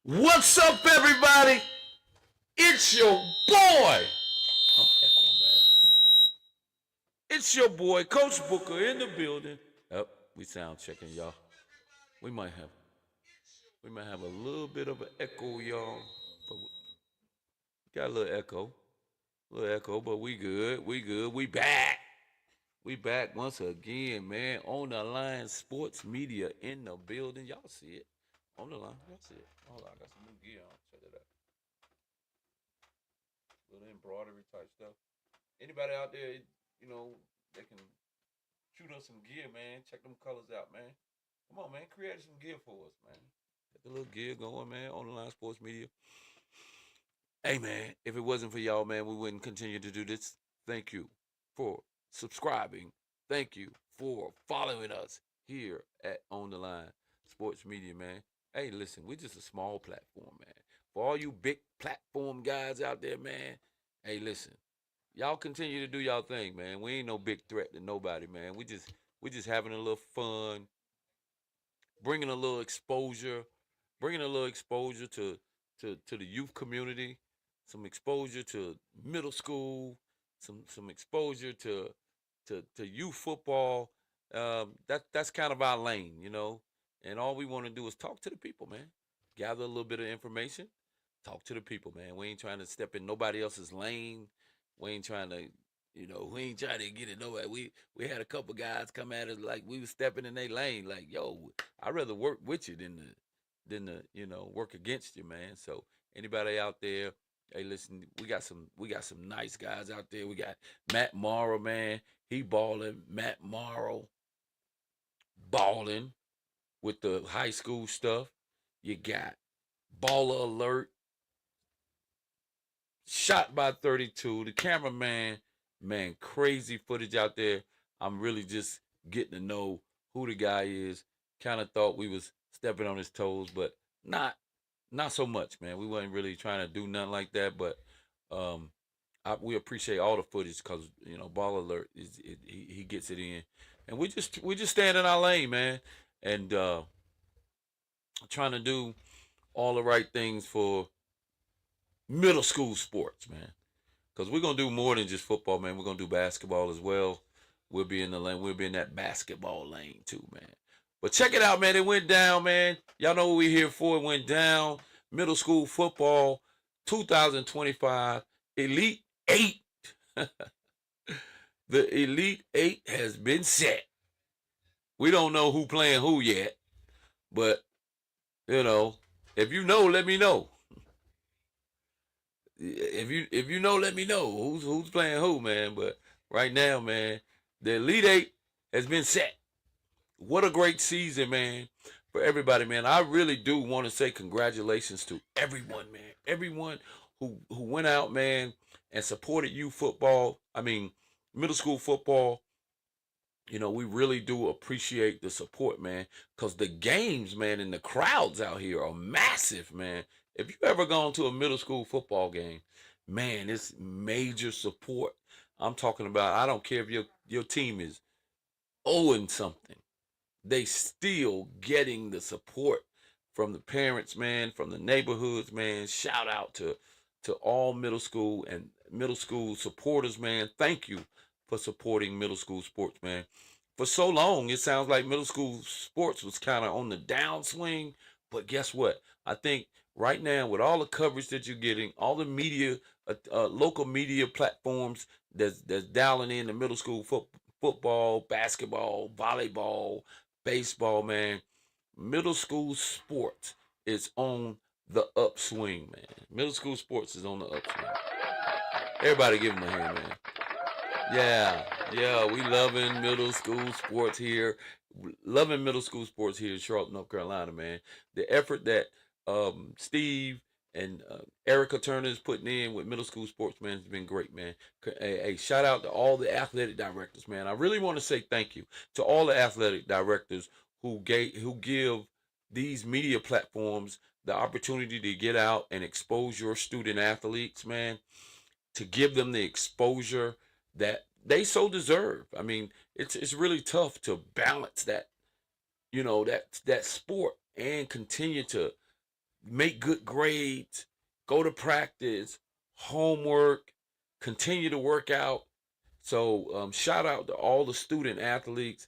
What's up, everybody? It's your boy. I'm echoing bad. It's your boy, Coach Booker, in the building. Yep, we sound checking, y'all. We might have, we might have a little bit of an echo, y'all. But we got a little echo. But we good. We good. We back. We back once again, man. On the line, sports media in the building. Y'all see it on the line. Y'all see it. Hold on, I got some new gear on. Check it out. Little embroidery type stuff. Anybody out there, they can shoot us some gear, man. Check them colors out, man. Come on, man. Create some gear for us, man. Get the little gear going, man. On the line sports media. Hey, man. If it wasn't for y'all, man, we wouldn't continue to do this. Thank you for subscribing. Thank you for following us here at On the Line Sports Media, man. Hey, listen, we're just a small platform, man. For all you big platform guys out there, man, hey, listen, y'all continue to do y'all thing, man. We ain't no big threat to nobody, man. We just having a little fun, bringing a little exposure, bringing a little exposure to the youth community, some exposure to middle school, some exposure to youth football. That's kind of our lane. And all we want to do is talk to the people, man. Gather a little bit of information, talk to the people, man. We ain't trying to step in nobody else's lane. We ain't trying to, we ain't trying to get it nowhere. We had a couple guys come at us like we was stepping in their lane, like, yo, I'd rather work with you than work against you, man. So anybody out there, hey, listen, we got some nice guys out there. We got Matt Morrow, man. He balling. Matt Morrow balling with the high school stuff. You got Baller Alert, Shot by 32, the cameraman, man, crazy footage out there. I'm really just getting to know who the guy is. Kind of thought we was stepping on his toes, but not so much, man. We wasn't really trying to do nothing like that, but um, we appreciate all the footage because Ball Alert he gets it in, and we just stand in our lane, man, and trying to do all the right things for middle school sports, man. Because we're gonna do more than just football, man. We're gonna do basketball as well. We'll be in the lane. We'll be in that basketball lane too, man. But check it out, man. It went down, man. Y'all know what we're here for. It went down. Middle school football, 2025 Elite Eight. The Elite Eight has been set. We don't know who playing who yet, but you know, if you know, let me know. If you know, let me know who's playing who, man. But right now, man, the Elite Eight has been set. What a great season, man, for everybody, man. I really do want to say congratulations to everyone, man. Everyone who went out, man, and supported you football. I mean, middle school football. We really do appreciate the support, man, because the games, man, and the crowds out here are massive, man. If you ever gone to a middle school football game, man, it's major support. I'm talking about, I don't care if your team is owing something, they still getting the support from the parents, man, from the neighborhoods, man. Shout out to all middle school and middle school supporters, man. Thank you for supporting middle school sports, man. For so long, it sounds like middle school sports was kind of on the downswing, but guess what? I think right now, with all the coverage that you're getting, all the media, local media platforms that's dialing in the middle school football, basketball, volleyball, baseball, man. Middle school sports is on the upswing, man. Middle school sports is on the upswing. Everybody give them a hand, man. Yeah, yeah, we loving middle school sports here. Loving middle school sports here in Charlotte, North Carolina, man. The effort that Steve and Erica Turner is putting in with middle school sports, man, has been great, man. Hey, shout out to all the athletic directors, man. I really want to say thank you to all the athletic directors who give these media platforms the opportunity to get out and expose your student athletes, man, to give them the exposure that they so deserve. I mean, it's really tough to balance that, that sport and continue to make good grades, go to practice, homework, continue to work out. So shout out to all the student athletes.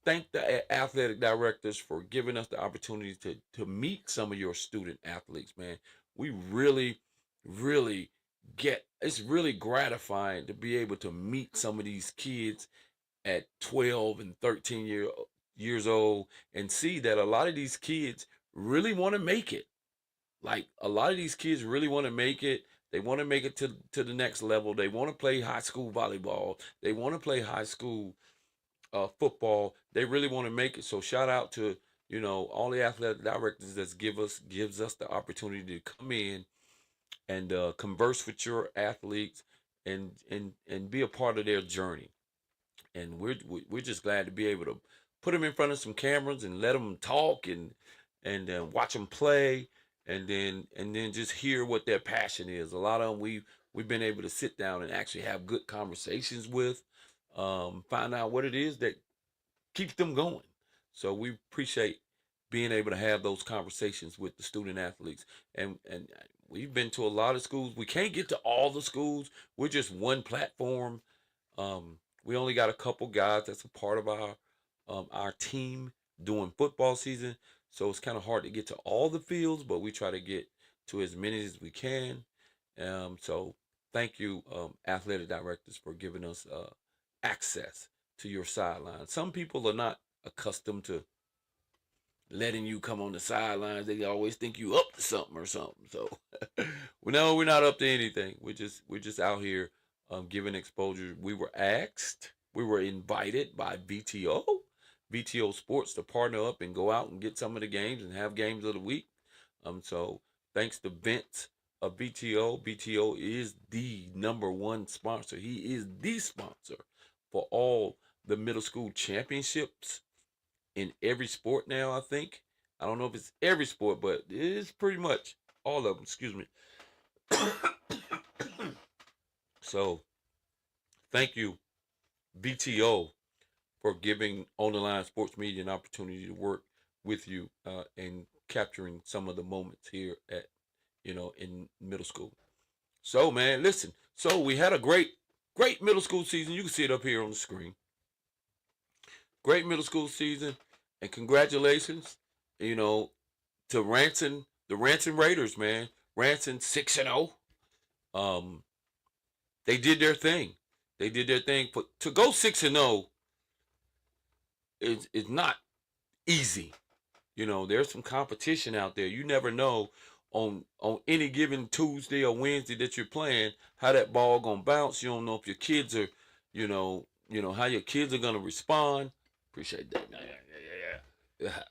Thank the athletic directors for giving us the opportunity to meet some of your student athletes, man. We really, really it's really gratifying to be able to meet some of these kids at 12 and 13 years old and see that a lot of these kids really want to make it. Like a lot of these kids really want to make it. They want to make it to the next level. They want to play high school volleyball. They want to play high school football. They really want to make it. So shout out to all the athletic directors that gives us the opportunity to come in and converse with your athletes and be a part of their journey. And we're just glad to be able to put them in front of some cameras and let them talk and watch them play and then just hear what their passion is. A lot of them we've been able to sit down and actually have good conversations with, find out what it is that keeps them going. So we appreciate being able to have those conversations with the student athletes. And we've been to a lot of schools. We can't get to all the schools. We're just one platform. We only got a couple guys that's a part of our team during football season. So it's kind of hard to get to all the fields, but we try to get to as many as we can. So thank you, athletic directors, for giving us access to your sideline. Some people are not accustomed to letting you come on the sidelines. They always think you up to something or something. So we know we're not up to anything. We're just out here giving exposure. We were invited by VTO Sports to partner up and go out and get some of the games and have games of the week. So thanks to Vince of BTO. BTO is the number one sponsor. He is the sponsor for all the middle school championships in every sport now, I think. I don't know if it's every sport, but it is pretty much all of them. Excuse me. So thank you, BTO, for giving On the Line Sports Media an opportunity to work with you and capturing some of the moments here at in middle school. So man, listen. So we had a great middle school season. You can see it up here on the screen. Great middle school season, and congratulations, to the Ranson Raiders, man. Ranson 6-0. They did their thing. They did their thing. To go 6-0 is not easy. There's some competition out there. You never know on any given Tuesday or Wednesday that you're playing how that ball gonna bounce. You don't know if your kids are, how your kids are gonna respond. Appreciate that. Yeah.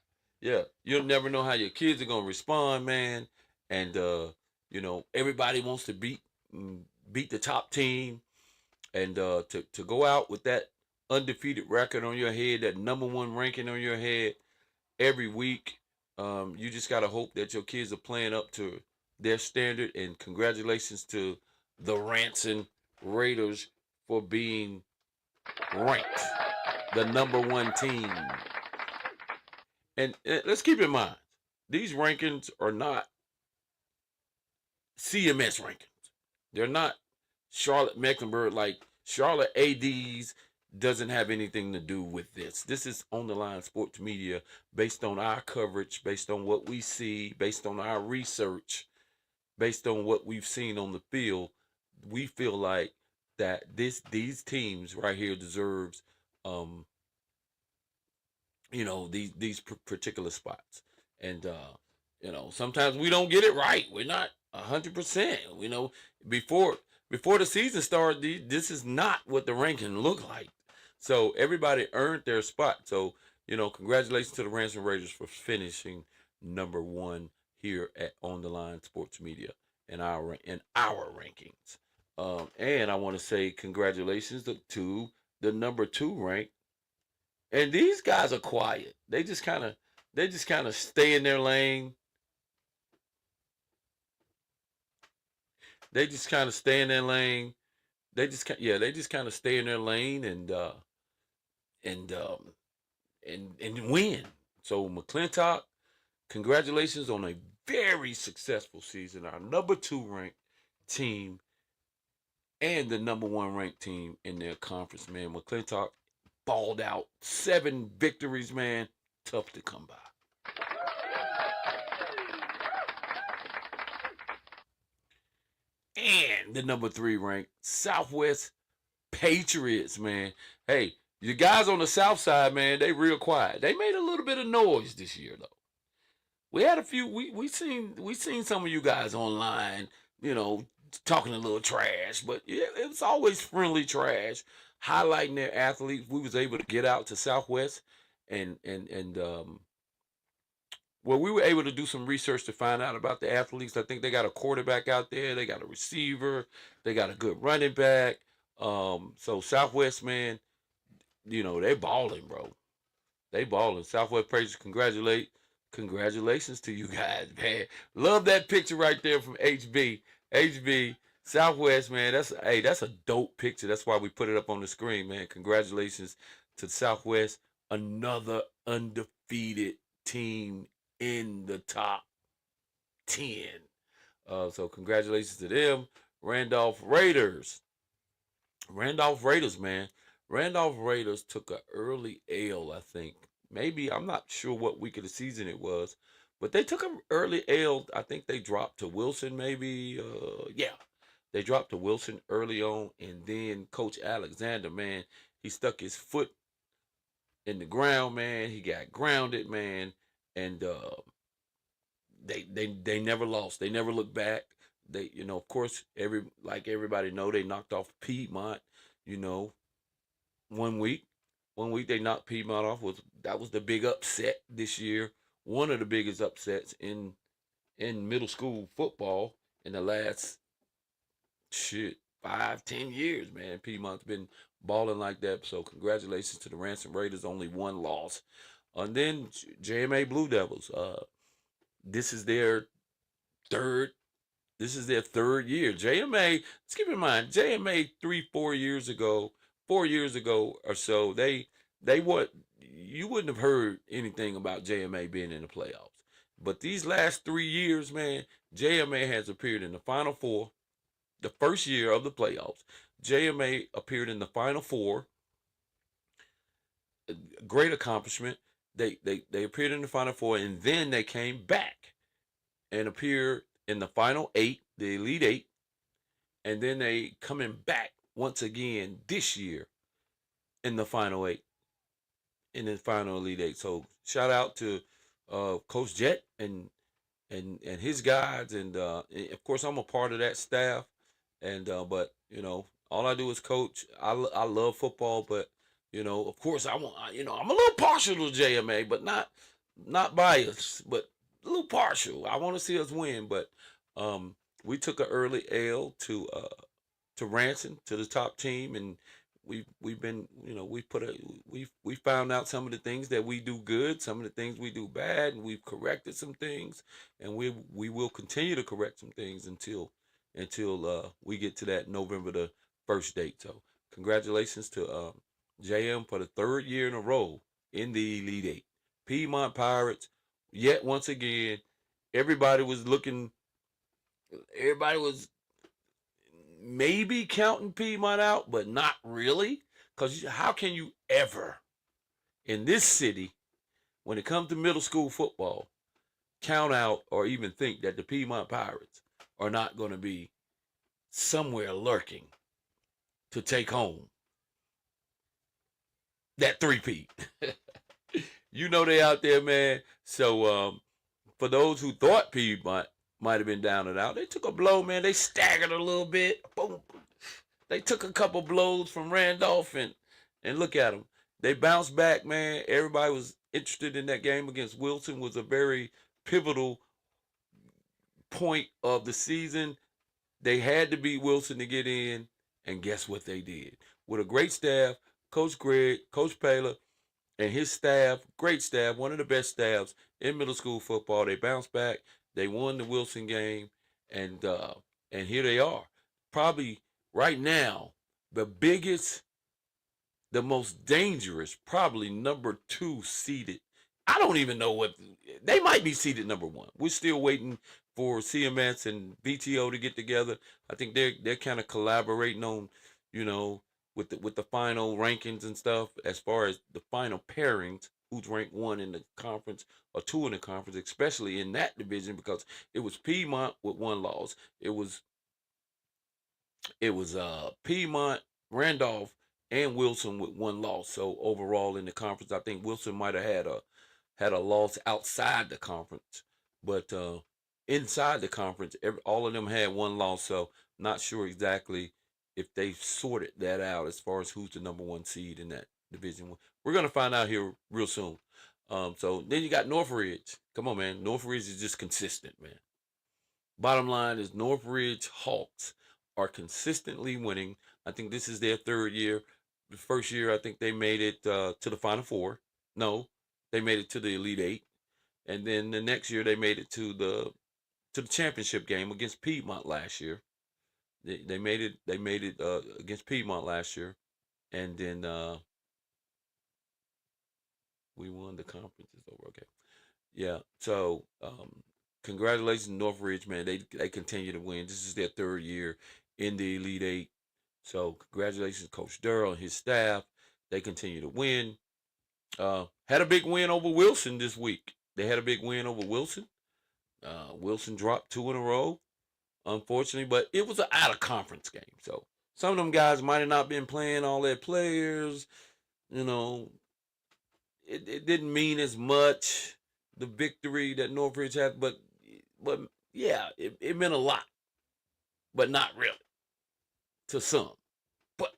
Yeah. You'll never know how your kids are gonna respond, man. And everybody wants to beat the top team, and to go out with that undefeated record on your head, that number one ranking on your head every week. You just gotta hope that your kids are playing up to their standard. And congratulations to the Ranson Raiders for being ranked the number one team. And let's keep in mind, these rankings are not CMS rankings. They're not Charlotte Mecklenburg. Like Charlotte ADs doesn't have anything to do with this. This is On the Line Sports Media, based on our coverage, based on what we see, based on our research, based on what we've seen on the field. We feel like that these teams right here deserves these particular spots. And sometimes we don't get it right. We're not 100%. Before the season started, this is not what the ranking looked like. So everybody earned their spot. So congratulations to the Ransom Raiders for finishing number one here at On the Line Sports Media in our rankings. And I want to say congratulations to the number two rank. And these guys are quiet. They just kind of stay in their lane. They just kind of stay in their lane. They just kind of stay in their lane and win. So McClintock, congratulations on a very successful season. Our number 2 ranked team and the number 1 ranked team in their conference, man. McClintock balled out. 7 victories, man. Tough to come by. And the number 3 ranked Southwest Patriots, man. Hey, the guys on the south side, man, they real quiet. They made a little bit of noise this year, though. We had a few. We seen some of you guys online, talking a little trash, but yeah, it was always friendly trash, highlighting their athletes. We was able to get out to Southwest, and well, we were able to do some research to find out about the athletes. I think they got a quarterback out there, they got a receiver, they got a good running back. So Southwest, man, they balling, bro. They balling. Southwest Patriots, congratulations to you guys, man. Love that picture right there from HB. HB Southwest, man. That's a dope picture. That's why we put it up on the screen, man. Congratulations to Southwest, another undefeated team in the top 10. So congratulations to them. Randolph Raiders, man. Randolph Raiders took an early L, I think. Maybe, I'm not sure what week of the season it was, but they took an early L. I think they dropped to Wilson, maybe. Yeah, they dropped to Wilson early on, and then Coach Alexander, man, he stuck his foot in the ground, man. He got grounded, man, and they never lost. They never looked back. They, of course, everybody know, they knocked off Piedmont, 1 week. 1 week they knocked Piedmont off. That was the big upset this year. One of the biggest upsets in middle school football in the last 5-10 years, man. Piedmont's been balling like that. So congratulations to the Ransom Raiders. Only 1 loss. And then JMA Blue Devils. This is their third year. JMA, let's keep in mind, JMA 4 years ago or so, you wouldn't have heard anything about JMA being in the playoffs. But these last 3 years, man, JMA has appeared in the Final Four. The first year of the playoffs, JMA appeared in the Final Four. Great accomplishment. They appeared in the Final Four, and then they came back and appeared in the Final 8, the Elite 8, and then they coming back once again this year in the Final 8, in the Final Elite 8. So shout out to Coach Jet and his guys, and of course I'm a part of that staff, and but all I do is coach. I love football, but of course I'm a little partial to JMA, but not biased, but a little partial. I want to see us win, but we took an early L to Ransom, to the top team, and we've been, we found out some of the things that we do good, some of the things we do bad, and we've corrected some things, and we will continue to correct some things until we get to that November the 1st date. So congratulations to JM for the 3rd year in a row in the Elite 8. Piedmont Pirates, yet once again, everybody was maybe counting Piedmont out, but not really. Because how can you ever, in this city, when it comes to middle school football, count out or even think that the Piedmont Pirates are not going to be somewhere lurking to take home that three-peat? They out there, man. So for those who thought Piedmont might have been down and out, they took a blow, man. They staggered a little bit. Boom. They took a couple blows from Randolph, and look at them. They bounced back, man. Everybody was interested in that game against Wilson. Was a very pivotal point of the season. They had to beat Wilson to get in, and guess what they did? With a great staff, Coach Greg, Coach Paler, and his staff, great staff, one of the best staffs in middle school football. They bounced back. They won the Wilson game, and here they are. Probably right now, the biggest, the most dangerous, probably number 2 seeded I don't even know what they might be seated number one. We're still waiting for CMS and BTO to get together. I think they're kind of collaborating on, you know, with the final rankings and stuff as far as the final pairings. Who's ranked one in the conference or two in the conference, especially in that division, because it was Piedmont with one loss. It was Piedmont, Randolph, and Wilson with one loss. So overall in the conference, I think Wilson might have had a loss outside the conference, but inside the conference, all of them had one loss. So not sure exactly if they sorted that out as far as who's the number one seed in that division. We're gonna find out here real soon. So then you got Northridge. Come on, man. Northridge is just consistent, man. Bottom line is Northridge Hawks are consistently winning. I think this is their third year. The first year, I think they made it to the Final Four. No, they made it to the Elite Eight, and then the next year they made it to the championship game against Piedmont last year. They made it. They made it against Piedmont last year, and then we won the conference. It's over. Okay, yeah. So congratulations, Northridge, man. They continue to win. This is their third year in the Elite Eight. So congratulations, Coach Durrell and his staff. They continue to win. Had a big win over Wilson this week. They had a big win over Wilson. Wilson dropped two in a row, unfortunately, but it was an out of conference game. So some of them guys might have not been playing all their players. You know, it didn't mean as much the victory that Northridge had, but yeah, it meant a lot, but not really to some. But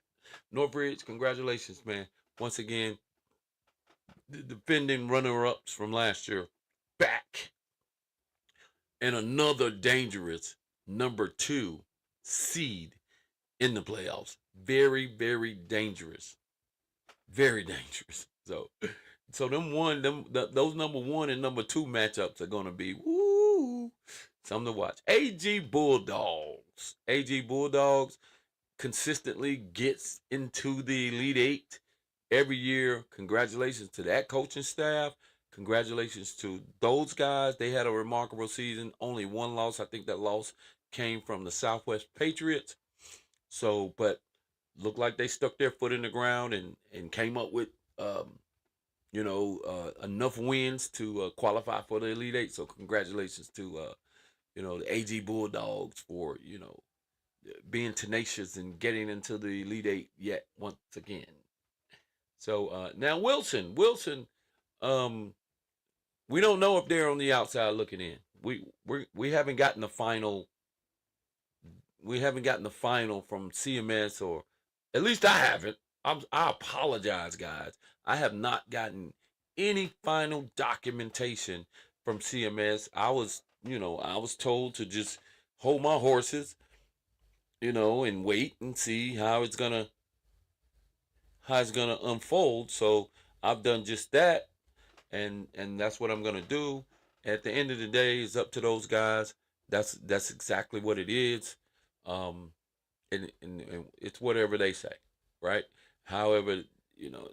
Northridge, congratulations, man. Once again, the defending runner-ups from last year back, and another dangerous number two seed in the playoffs. Very, very dangerous. Very dangerous. So those number one and number two matchups are gonna be woo, something to watch. AG Bulldogs. AG Bulldogs consistently gets into the Elite Eight every year. Congratulations to that coaching staff. Congratulations to those guys. They had a remarkable season. Only one loss. I think that loss came from the Southwest Patriots. So, but looked like they stuck their foot in the ground and came up with enough wins to qualify for the Elite Eight. So congratulations to the AG Bulldogs for being tenacious and getting into the Elite Eight yet once again. So now Wilson, um, we don't know if they're on the outside looking in. We haven't gotten the final. We haven't gotten the final from CMS, or at least I haven't. I apologize, guys. I have not gotten any final documentation from CMS. I was told to just hold my horses, and wait and see how it's gonna unfold. So I've done just that, and that's what I'm gonna do. At the end of the day, it's up to those guys. That's exactly what it is. Um, and it's whatever they say, right? However, you know,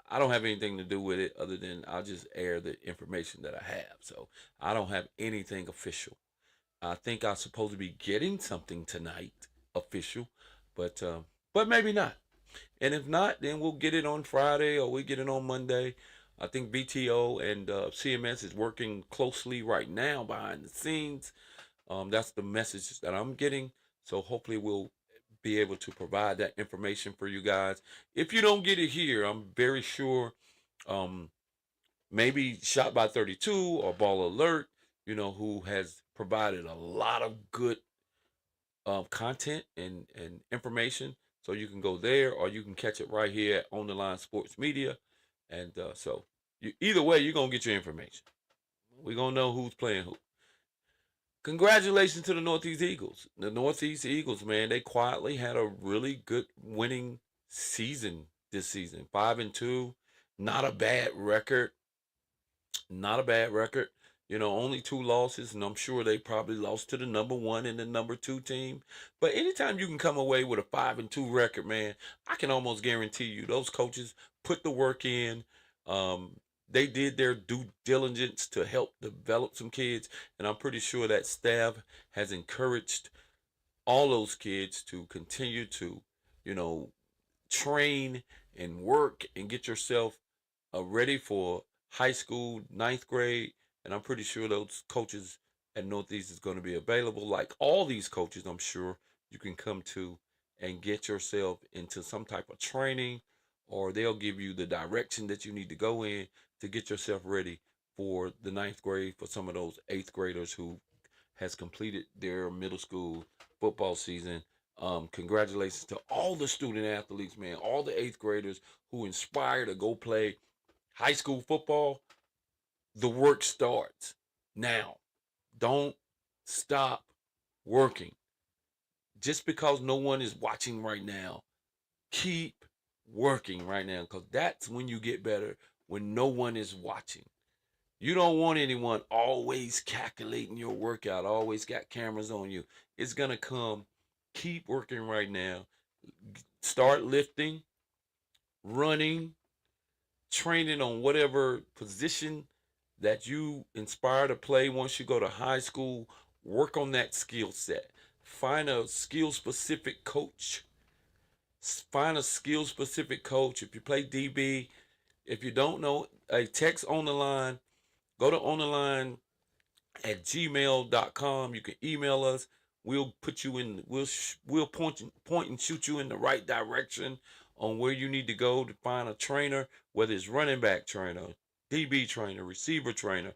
I don't have anything to do with it other than I'll just air the information that I have. So I don't have anything official. I think I'm supposed to be getting something tonight official, but but maybe not. And if not, then we'll get it on Friday or we get it on Monday. I think BTO and CMS is working closely right now behind the scenes. That's the message that I'm getting. So hopefully we'll be able to provide that information for you guys. If you don't get it here, I'm very sure um, maybe Shot by 32 or Ball Alert, who has provided a lot of good content and information. So you can go there or you can catch it right here at On the Line Sports Media. And so either way, you're going to get your information. We're going to know who's playing who. Congratulations to the Northeast Eagles. The Northeast Eagles, man, they quietly had a really good winning season this season. 5-2, not a bad record. Not a bad record. Only two losses, and I'm sure they probably lost to the number one and the number two team. But anytime you can come away with a 5-2 record, man, I can almost guarantee you those coaches put the work in. Um, they did their due diligence to help develop some kids, and I'm pretty sure that staff has encouraged all those kids to continue to, you know, train and work and get yourself ready for high school, ninth grade. And I'm pretty sure those coaches at Northeast is going to be available. Like all these coaches, I'm sure you can come to and get yourself into some type of training, or they'll give you the direction that you need to go in to get yourself ready for the ninth grade for some of those eighth graders who has completed their middle school football season. Congratulations to all the student athletes, man, all the eighth graders who inspire to go play high school football. The work starts now. Don't stop working. Just because no one is watching right now, keep working right now, because that's when you get better, when no one is watching. You don't want anyone always calculating your workout, always got cameras on you. It's going to come. Keep working right now. Start lifting, running, training on whatever position that you inspire to play once you go to high school. Work on that skill set. Find a skill specific coach. Find a skill specific coach. If you play DB, if you don't know, a text on the line. Go to on the line at gmail.com. You can email us. We'll put you in. We'll point and shoot you in the right direction on where you need to go to find a trainer, whether it's running back trainer, DB trainer, receiver trainer.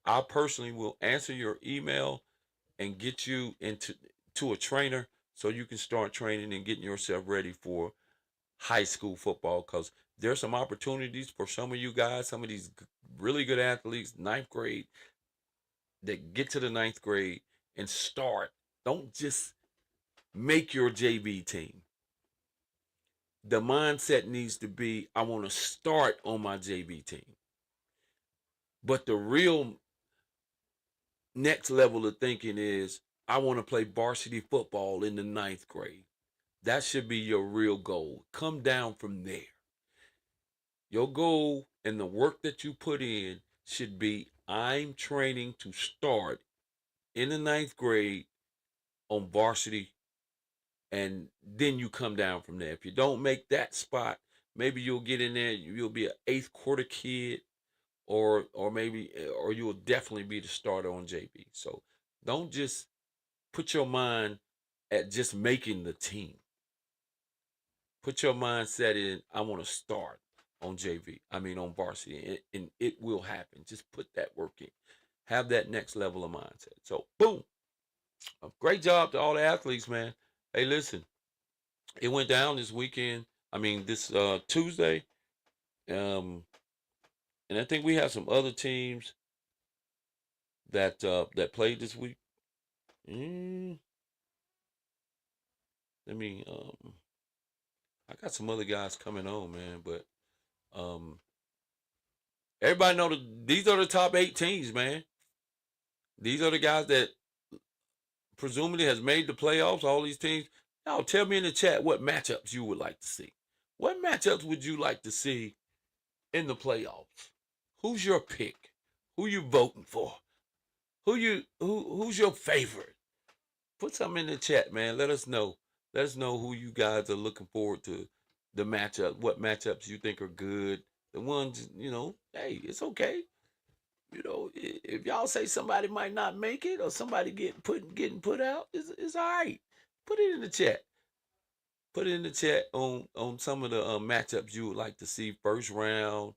I personally will answer your email and get you into a trainer so you can start training and getting yourself ready for high school football, because there's some opportunities for some of you guys, some of these really good athletes, ninth grade, that get to the ninth grade and start. Don't just make your JV team. The mindset needs to be, I want to start on my JV team. But the real next level of thinking is, I want to play varsity football in the ninth grade. That should be your real goal. Come down from there. Your goal and the work that you put in should be, I'm training to start in the ninth grade on varsity, and then you come down from there. If you don't make that spot, maybe you'll get in there, you'll be an eighth quarter kid, or you'll definitely be the starter on JV. So don't just put your mind at just making the team. Put your mindset in, I want to start on JV. I mean on varsity, and it will happen. Just put that work in. Have that next level of mindset. So boom. A great job to all the athletes, man. Hey, listen, it went down this weekend. I mean, this Tuesday. Um, and I think we have some other teams that played this week. Mm, let me. I got some other guys coming on, man. But um, everybody know these are the top 8 teams, man. These are the guys that presumably has made the playoffs. All these teams. Now, tell me in the chat what matchups you would like to see. What matchups would you like to see in the playoffs? Who's your pick? Who you voting for? Who's your favorite? Put something in the chat, man. Let us know. Let us know who you guys are looking forward to, the matchup. What matchups you think are good? The ones, hey, it's okay. If y'all say somebody might not make it or somebody getting put out, it's all right. Put it in the chat. Put it in the chat on some of the matchups you would like to see first round.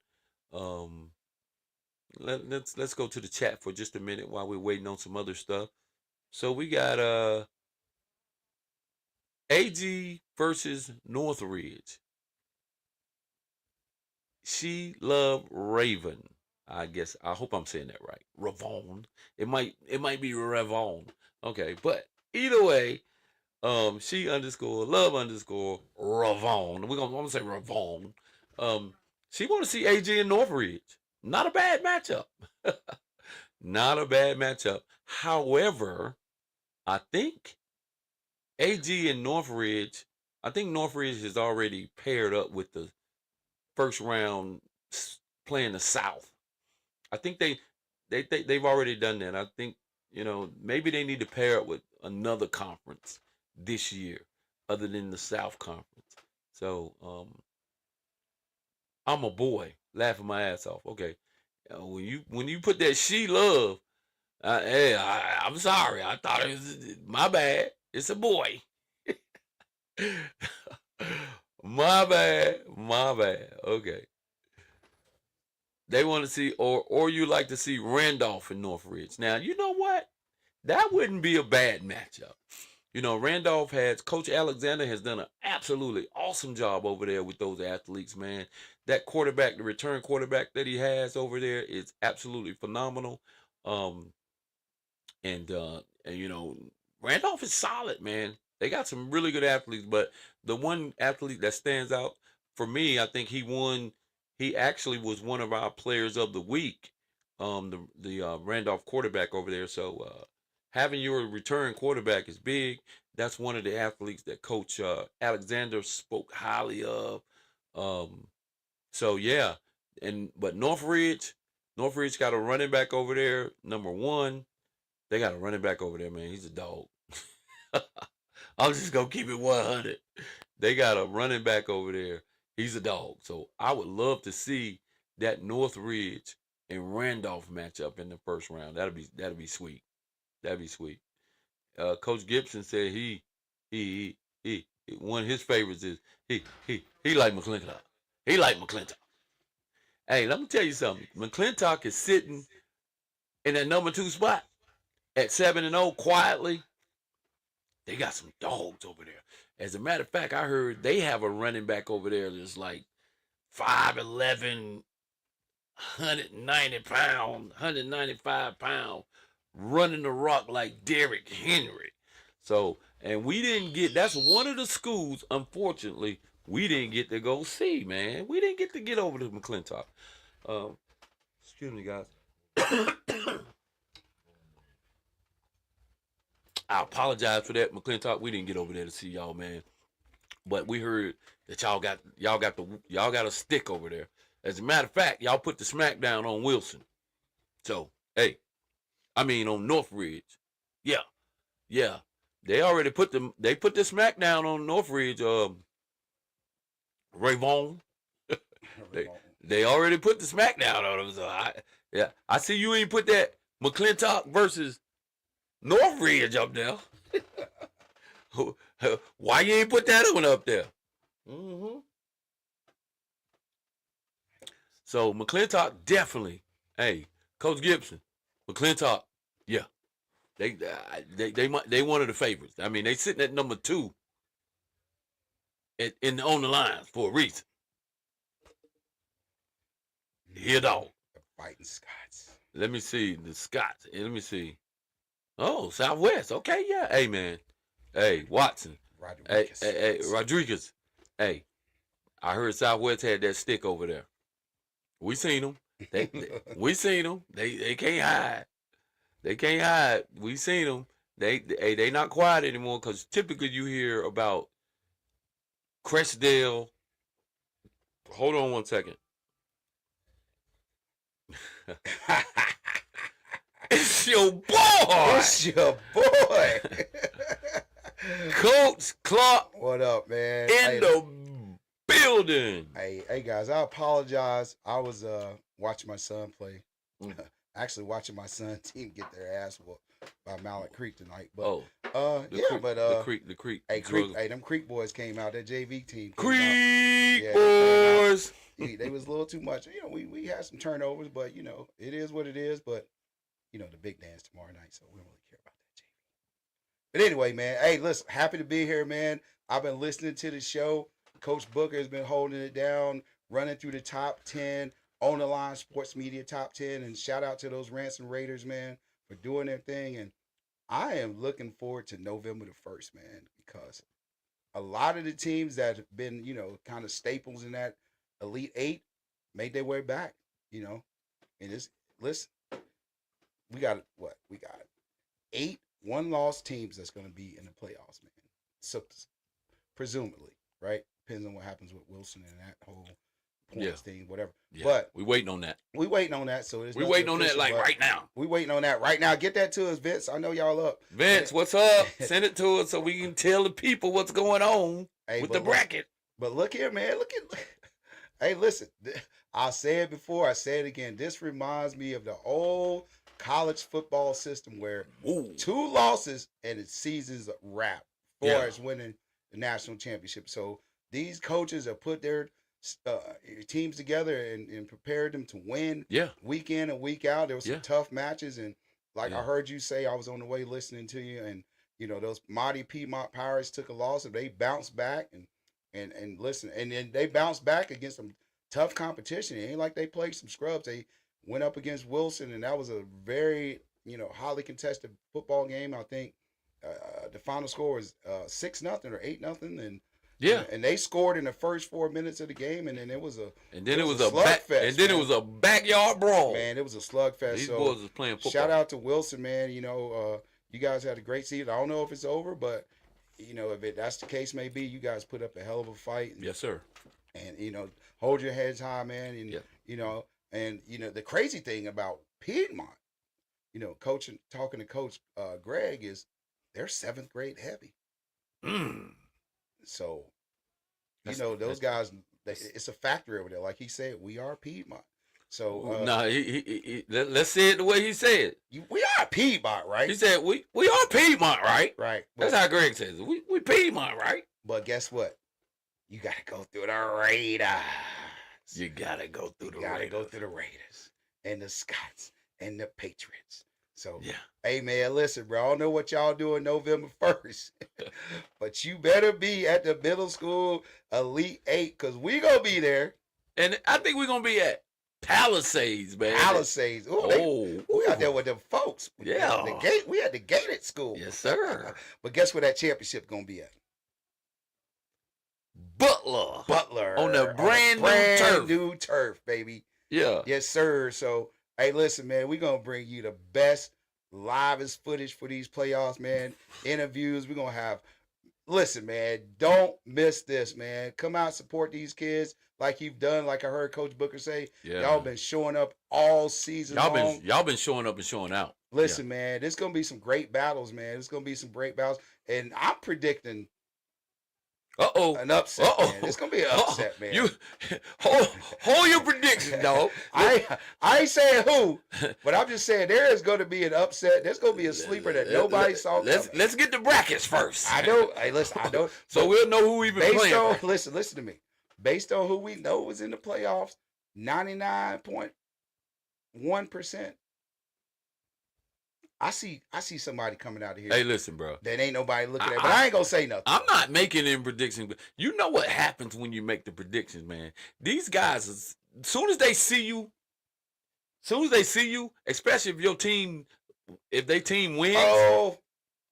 Um, let's go to the chat for just a minute while we're waiting on some other stuff. So we got AG versus Northridge. She Love Raven. I hope I'm saying that right. Ravon. It might be Ravon. Okay, but either way, she underscore love underscore Ravon. I'm gonna say Ravon. She want to see AG and Northridge. Not a bad matchup. Not a bad matchup. However, I think AG and Northridge, I think Northridge is already paired up with the first round playing the South. I think they've already done that. I think maybe they need to pair up with another conference this year, other than the South Conference. So I'm a boy, laughing my ass off. Okay, when you put that she love, hey, I'm sorry. I thought it was my bad. It's a boy. My bad. My bad. Okay. They want to see, or you like to see Randolph and Northridge. Now, you know what? That wouldn't be a bad matchup. Randolph Coach Alexander has done an absolutely awesome job over there with those athletes, man. That quarterback, the return quarterback that he has over there is absolutely phenomenal. Um, and Randolph is solid, man. They got some really good athletes, but the one athlete that stands out for me, I think he actually was one of our players of the week. The Randolph quarterback over there. So having your return quarterback is big. That's one of the athletes that Coach Alexander spoke highly of. Um, so yeah, but Northridge got a running back over there, number one. They got a running back over there, man. He's a dog. I'm just gonna keep it 100. They got a running back over there. He's a dog. So I would love to see that Northridge and Randolph matchup in the first round. That'd be sweet. That'd be sweet. Coach Gibson said he one of his favorites is he like McClintock. He like McClintock. Hey, let me tell you something. McClintock is sitting in that number 2 spot at 7-0 quietly. They got some dogs over there. As a matter of fact, I heard they have a running back over there that's like 5'11", 190 pounds, 195 pounds, running the rock like Derrick Henry. So, and we didn't that's one of the schools, unfortunately, we didn't get to go see, man. We didn't get over to McClintock. Excuse me, guys. I apologize for that, McClintock. We didn't get over there to see y'all, man. But we heard that y'all got a stick over there. As a matter of fact, y'all put the smackdown on Wilson. So, hey, on Northridge. Yeah, yeah. They already put the smackdown on Northridge. Rayvon. they already put the smackdown on him. So I see you ain't put that McClintock versus Northridge up there. Why you ain't put that one up there? Mm-hmm. So McClintock definitely. Hey, Coach Gibson, McClintock, yeah, they one of the favorites. They sitting at number 2 on the lines for a reason. Here, dog. The fighting Scots. Let me see the Scots. Let me see. Oh, Southwest. Okay, yeah. Hey, man. Hey, Watson. Rodriguez. Hey, Rodriguez. Hey, I heard Southwest had that stick over there. We seen them. We seen them. They can't hide. They can't hide. We seen them. They not quiet anymore because typically you hear about Crestdale. Hold on one second. It's your boy. It's your boy. Coach Clark. What up, man? In the building. Hey guys, I apologize. I was watching my son play. Actually watching my son's team get their ass whooped by Mallet Creek tonight. But the Creek. Hey, them Creek boys came out. That JV team. Creek boys. They was a little too much. We had some turnovers, but it is what it is. But the big dance tomorrow night, so we don't really care about that JV. But anyway, man, hey, listen, happy to be here, man. I've been listening to the show. Coach Booker has been holding it down, running through the top 10 on the line sports media top 10, and shout out to those Ransom Raiders, man, for doing their thing. And I am looking forward to November the 1st, man, because a lot of the teams that have been, kind of staples in that Elite 8 made their way back, and listen, we got 8 one-loss teams that's going to be in the playoffs, man. So presumably, right? Depends on what happens with Wilson and that whole points thing, whatever. Yeah. But we waiting on that. we waiting on that. So We waiting on that official, like but right now. we waiting on that right now. Get that to us, Vince. I know y'all up. Vince, what's up? Send it to us so we can tell the people what's going on Hey, with but the bracket. But look here, man. Look at. Hey, listen. I said it before. I say it again. This reminds me of the old college football system where Ooh. 2 losses and the season's a wrap as far Yeah. as winning the national championship. So these coaches have put their teams together and prepared them to win Yeah. week in and week out. There were some Yeah. tough matches, and like I Yeah. heard you say, I was on the way listening to you, and those mighty Piedmont Pirates took a loss, and they bounced back and listen, and then they bounced back against some tough competition. It ain't like they played some scrubs. They went up against Wilson, and that was a very highly contested football game. I think the final score was 6-0 or 8-0, and Yeah. and they scored in the first 4 minutes of the game, and then it was a And then it it was was a slugfest, and then it man. was a backyard brawl. man, it was a slugfest. These So boys was playing football. shout out to Wilson, man. You guys had a great season. I don't know if it's over, but if that's the case, may be you guys put up a hell of a fight. Yes, sir. And hold your heads high, man. And the crazy thing about Piedmont, talking to Coach Greg, is they're 7th grade heavy. Mm. So that's- those guys, it's a factory over there. Like he said, we are Piedmont. So Nah, let's say it the way he said. we are Piedmont, right? He said we are Piedmont, right? Right. That's how Greg says it. We Piedmont, right? But guess what? You got to go through the Raiders. You gotta go through the You got to go Raiders. through the Raiders and the Scots and the Patriots. So, Yeah. hey, man, listen, bro. I don't know what y'all doing November 1st, but you better be at the middle school Elite 8 because we going to be there. And I think we're gonna be at Palisades, man. Palisades. Ooh, we out there with them folks. Yeah. We at the gated school. Yes, sir. But guess where that championship going to be at? Butler. Butler. On the brand new turf. new turf, baby. Yeah. Yes, sir. So, hey, listen, man, we're going to bring you the best, livest footage for these playoffs, man. Interviews. We're going to have, listen, man, don't miss this, man. Come out, support these kids like you've done, like I heard Coach Booker say. Yeah. Y'all been showing up all season long. Y'all been showing up and showing out. Listen, man, there's going to be some great battles, man. There's going to be some great battles. And I'm predicting Uh-oh. an upset, man. It's going to be an upset, man. You hold your prediction, dog. I ain't saying who, but I'm just saying there is going to be an upset. There's going to be a sleeper that nobody saw coming. Let's get the brackets first. I know. Hey, listen, I know. So we'll know who we've been Based playing. on, for. listen to me. Based on who we know is in the playoffs, 99.1%. I see somebody coming out of here Hey, listen, bro. that ain't nobody looking at. But I ain't gonna say nothing. I'm not making any predictions, but you know what happens when you make the predictions, man. These guys, as soon as they see you, especially if their team wins,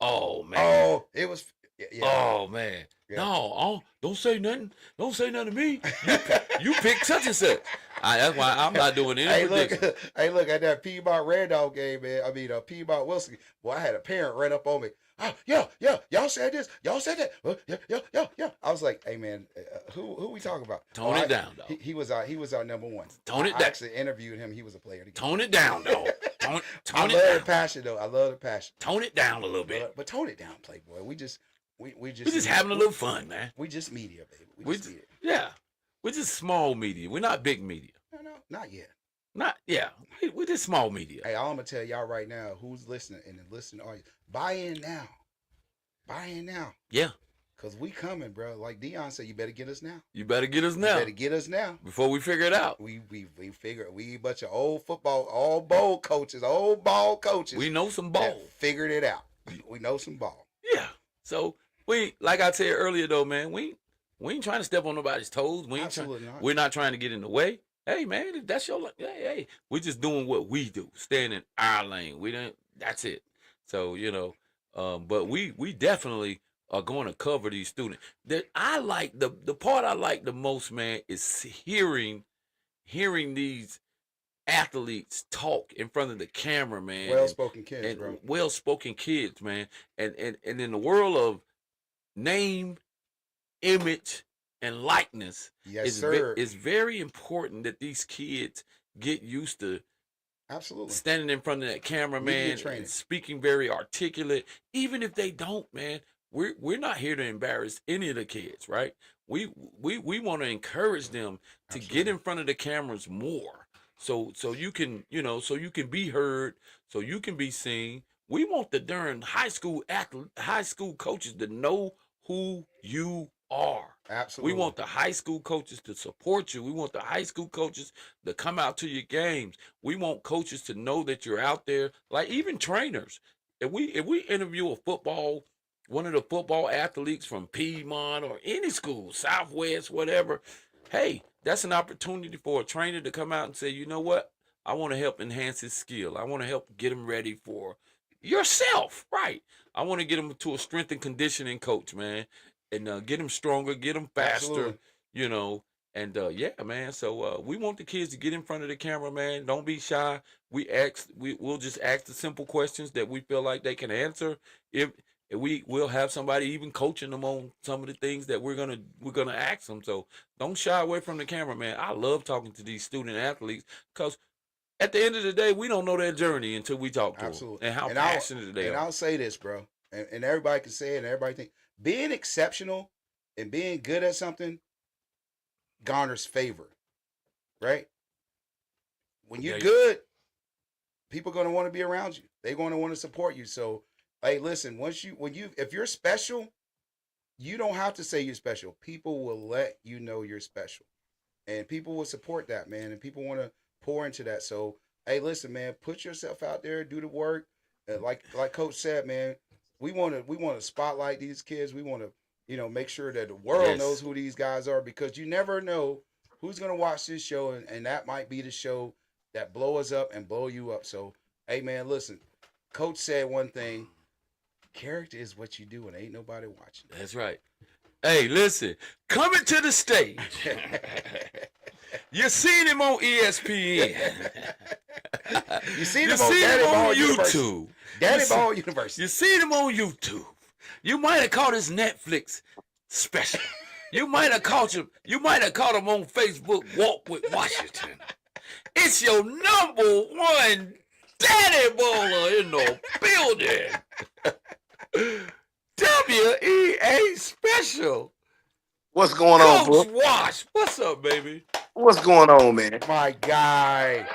oh man, it was. Yeah. oh man, Yeah. no, don't say nothing. Don't say nothing to me. You pick such and such. That's why I'm not doing any Hey, predictions. look at that Piedmont Randolph game, man. I mean, Piedmont Wilson. Boy, I had a parent run up on me. Oh, yeah, y'all said this. Y'all said that. Yeah. I was like, hey, man, who we talking about? Tone it down, dog. He was our number one. Tone it I down. actually interviewed him. He was a player. of the game. Tone it down, dog. Tone I it love the down. passion, though. I love the passion. Tone it down a little bit. But tone it down, Playboy. We just We're just having a little fun, man. We just media, baby. We We just just- media. Yeah, we're just small media. We're not big media. No, not yet. We're just small media. Hey, I'm gonna tell y'all right now who's listening and the listening audience. Buy in now. Yeah, Cause we coming, bro. Like Dion said, you better get us now. you better get us You now better get us now. before we figure it out. We figure we a bunch of old football, old ball coaches. We know some that ball. figured it out. We know some ball. Yeah. So like I said earlier though, man, we ain't trying to step on nobody's toes. Absolutely not. We're not trying to get in the way. Hey man, if that's your hey, we're just doing what we do, staying in our lane. That's it. So, but we definitely are going to cover these students. That I like the part I like the most, man, is hearing these athletes talk in front of the camera, man. Well spoken kids, and bro. well-spoken kids, man. And in the world of name, image, and likeness Yes, sir. is very important that these kids get used to Absolutely. standing in front of that camera, Media man, training. and speaking very articulate. Even if they don't, man, we're not here to embarrass any of the kids, right? We want to encourage them to get Absolutely. in front of the cameras more, so you can so you can be heard, so you can be seen. We want the darn high school coaches to know who you are. We Absolutely. want the high school coaches to support you. We want the high school coaches to come out to your games. We want coaches to know that you're out there, like even trainers. If we interview one of the football athletes from Piedmont or any school, Southwest, whatever, hey, that's an opportunity for a trainer to come out and say, you know what? I want to help enhance his skill. I want to help get him ready for yourself, right? I want to get him to a strength and conditioning coach, man, and get him stronger, get him faster, Absolutely. you know. And yeah, man. So we want the kids to get in front of the camera, man. Don't be shy. We'll just ask the simple questions that we feel like they can answer. If we'll have somebody even coaching them on some of the things that we're gonna ask them. So don't shy away from the camera, man. I love talking to these student athletes because at the end of the day, we don't know their journey until we talk to them Absolutely. and how And passionate they are. I'll say this, bro, and everybody can say it, and everybody think being exceptional and being good at something garners favor, right? When you're Yeah, good, people are gonna want to be around you. They're gonna want to support you. So, hey, listen, if you're special, you don't have to say you're special. People will let you know you're special, and people will support that, man. And people want to pour into that. So, hey, listen, man, put yourself out there, do the work. Like Coach said, man, we want to spotlight these kids. We want to make sure that the world knows yes. who these guys are, because you never know who's gonna watch this show, and that might be the show that blow us up and blow you up. So, hey, man, listen, Coach said one thing: character is what you do, and ain't nobody watching. That's right. Hey, listen, coming to the stage. You seen him on ESPN. You seen You him on seen Daddy him on Ball University. YouTube. Daddy You see- Ball University. You seen him on YouTube. You might have caught his Netflix special. You might have caught him. You might have caught him on Facebook. Walk with Washington. It's your number one daddy baller in the building. WEA special. What's going on, Coach bro? Wash. What's up, baby? What's going on, man? My guy,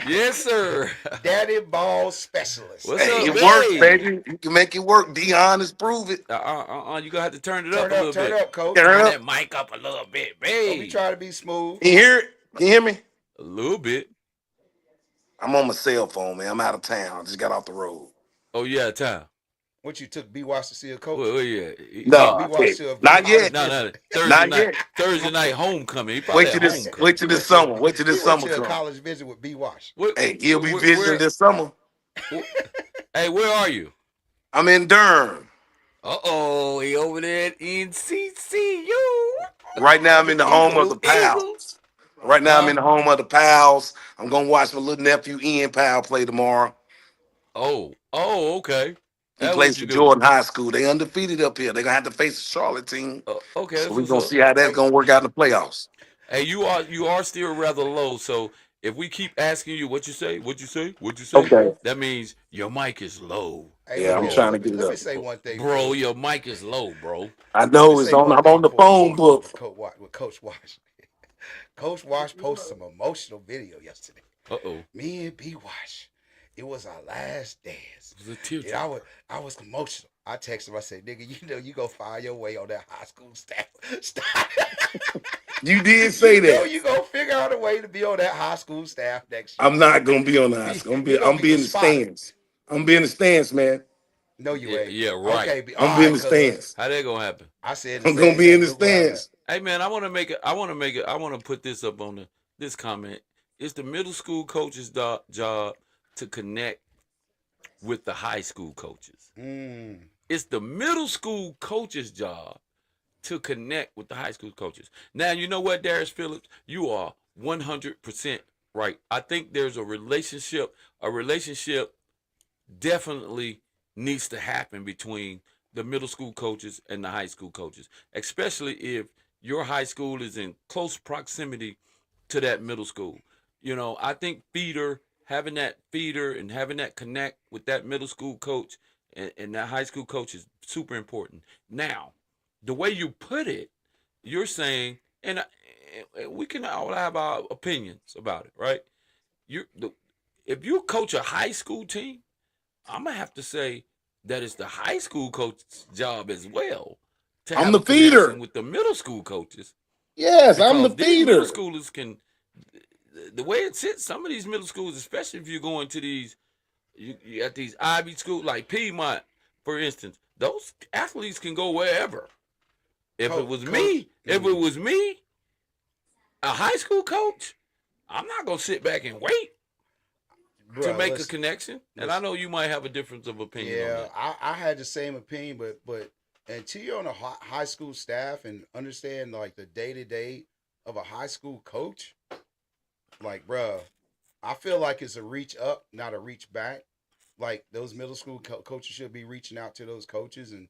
Yes, sir. Daddy Ball Specialist. What's Hey, up, it works, babe? baby. You can make it work. Dion has proved it. You gonna have to turn it up Turn a up, little turn bit. up, Coach. Turn Turn up. that mic up a little bit, Don't be babe. trying to be smooth. Can you hear it? Can you hear me? A little bit. I'm on my cell phone, man. I'm out of town. I just got off the road. Oh yeah, time. What you took B Watch to see a coach? Well, yeah. No, B I Watch can't. to a Not college yet. No, visit. Thursday Not night. yet. Thursday night homecoming. He probably Wait till at this. homecoming. Wait till this summer. Wait till He this went summer to a comes. college visit with B Watch. Hey, he'll be where- visiting this summer. Hey, where are you? I'm in Durham. He over there at NCCU. Right now, I'm in the home of the Go Eagles. Pals. Right now, I'm Huh? in the home of the Pals. I'm gonna watch my little nephew Ian Powell play tomorrow. Oh, okay. He That's plays what for you do. Jordan High School. They undefeated up here. They're gonna have to face the Charlotte team. Okay, So that's we're what's gonna up. see how that's gonna work out in the playoffs. Hey, you are still rather low. So if we keep asking you what you say, Okay. that means your mic is low. Hey, Yeah, let I'm me, trying to let me, get it let me up. say one thing, Bro, before- your mic is low, bro. I let know me it's say on. one I'm thing on the before we phone go forward book. with Coach Wash. Coach Wash posted some emotional video yesterday. Uh-oh. Me and B Wash, it was our last dance. It was a tear. And I was emotional. I texted him. I said, "Nigga, you know you go find your way on that high school staff. Stop. You did say You know that. you go figure out a way to be on that high school staff next year. I'm not gonna be on the high school. I'm gonna be in a the spotter. stands. I'm be in the stands, man. No, you ain't. Yeah, right. Okay, I'm all be in right, the cuz. stands. How that gonna happen? I said I'm gonna be in the Look where I'm at. stands. Hey man, I want to put this up on this comment. It's the middle school coach's job to connect with the high school coaches. Mm. It's the middle school coach's job to connect with the high school coaches. Now, you know what, Darius Phillips? You are 100% right. I think there's a relationship. A relationship definitely needs to happen between the middle school coaches and the high school coaches, especially if your high school is in close proximity to that middle school. I think having that feeder and having that connect with that middle school coach and that high school coach is super important. Now, the way you put it, you're saying, and we can all have our opinions about it, right? If you coach a high school team, I'm gonna have to say that it's the high school coach's job as well to I'm have the a connection feeder. with the middle school coaches, Yes, I'm the because these middle feeder. schoolers can, the way it sits, some of these middle schools, especially if you're going to you at these Ivy schools like Piedmont, for instance, those athletes can go wherever. If it was me, a high school coach, I'm not gonna sit back and wait to Bro, make a listen, connection. And I listen. know you might have a difference of opinion on Yeah, that. I had the same opinion, but until you're on a high school staff and understand like the day to day of a high school coach, like, bruh, I feel like it's a reach up, not a reach back. Like those middle school coaches should be reaching out to those coaches and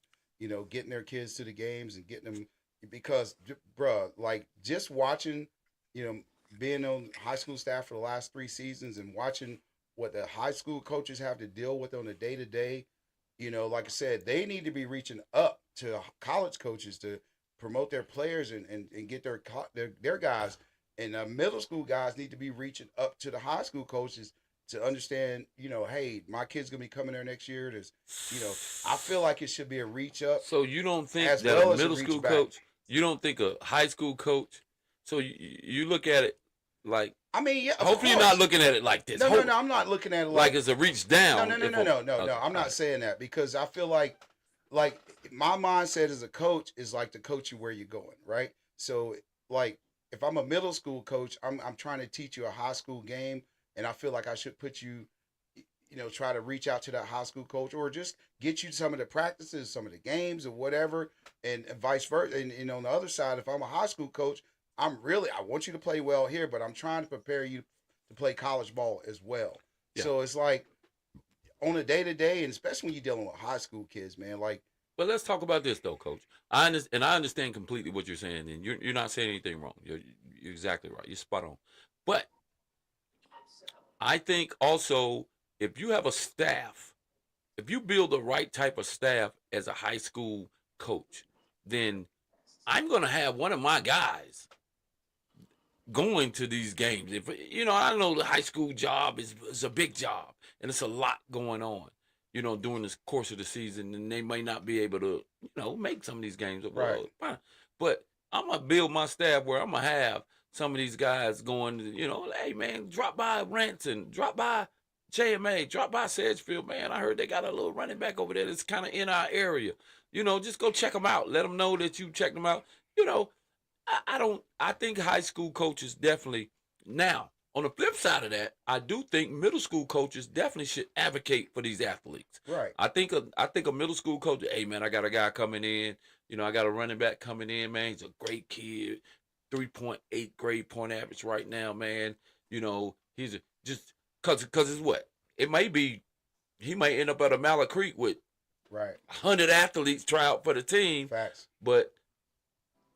getting their kids to the games and getting them because, bruh, like just watching, you know, being on high school staff for the last 3 seasons and watching what the high school coaches have to deal with on a day to day. Like I said, they need to be reaching up to college coaches to promote their players and get their guys. And middle school guys need to be reaching up to the high school coaches to understand, hey, my kid's gonna be coming there next year. I feel like it should be a reach up So you don't think as that a well as a middle school reach back. coach, you don't think a high school coach, so you look at it like, I mean, yeah, of hopefully you're course. not looking at it like this. No. I'm not looking at it Like like it's a reach no, down. no, no, If no, no, no, okay, no. I'm all not right. saying that because I feel like my mindset as a coach is like to coach you where you're going, right? So like if I'm a middle school coach, I'm trying to teach you a high school game, and I feel like I should put you, try to reach out to that high school coach or just get you some of the practices, some of the games, or whatever, and vice versa. And on the other side, if I'm a high school coach, I want you to play well here, but I'm trying to prepare you to play college ball as well. Yeah. So it's like on a day to day, and especially when you're dealing with high school kids, man. Like, But let's talk about this though, Coach. I understand completely what you're saying, and you're not saying anything wrong. You're exactly right. You're spot on. But I think also if you have a staff, if you build the right type of staff as a high school coach, then I'm gonna have one of my guys going to these games. If I know the high school job is a big job and it's a lot going on, during the course of the season, and they may not be able to, make some of these games. right, Fine. But I'm gonna build my staff where I'm gonna have some of these guys going, hey man, drop by Ranson, drop by JMA, drop by Sedgefield, man. I heard they got a little running back over there that's kind of in our area. Just go check them out. Let them know that you checked them out. You know, I don't. I think high school coaches definitely. Now, on the flip side of that, I do think middle school coaches definitely should advocate for these athletes. right. I think a middle school coach. Hey man, I got a guy coming in. I got a running back coming in. Man, he's a great kid. 3.8 grade point average right now, man. He's just cause it's what it may be. He might end up at a Mallard Creek with Right. 100 athletes try out for the team, Facts. but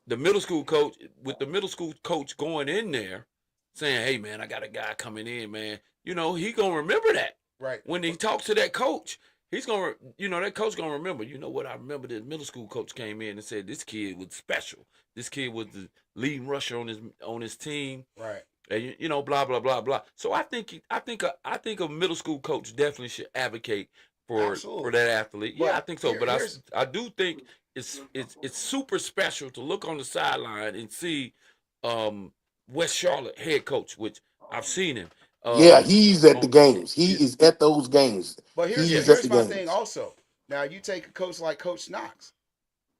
the middle school coach going in there saying, "Hey man, I got a guy coming in, man." He gonna remember that Right. when he talks to that coach. He's gonna, that coach gonna remember. You know what? I remember this middle school coach came in and said this kid was special. This kid was the leading rusher on his team, Right. and blah blah blah blah. So I think a middle school coach definitely should advocate for Absolutely. that athlete. Yeah, But I think so. here- But here's I do think it's super special to look on the sideline and see West Charlotte head coach, which I've seen him. Yeah, he's at the On, games. He yeah, is at those games. but He's at here's the my thing games. also. Now you take a coach like Coach Knox.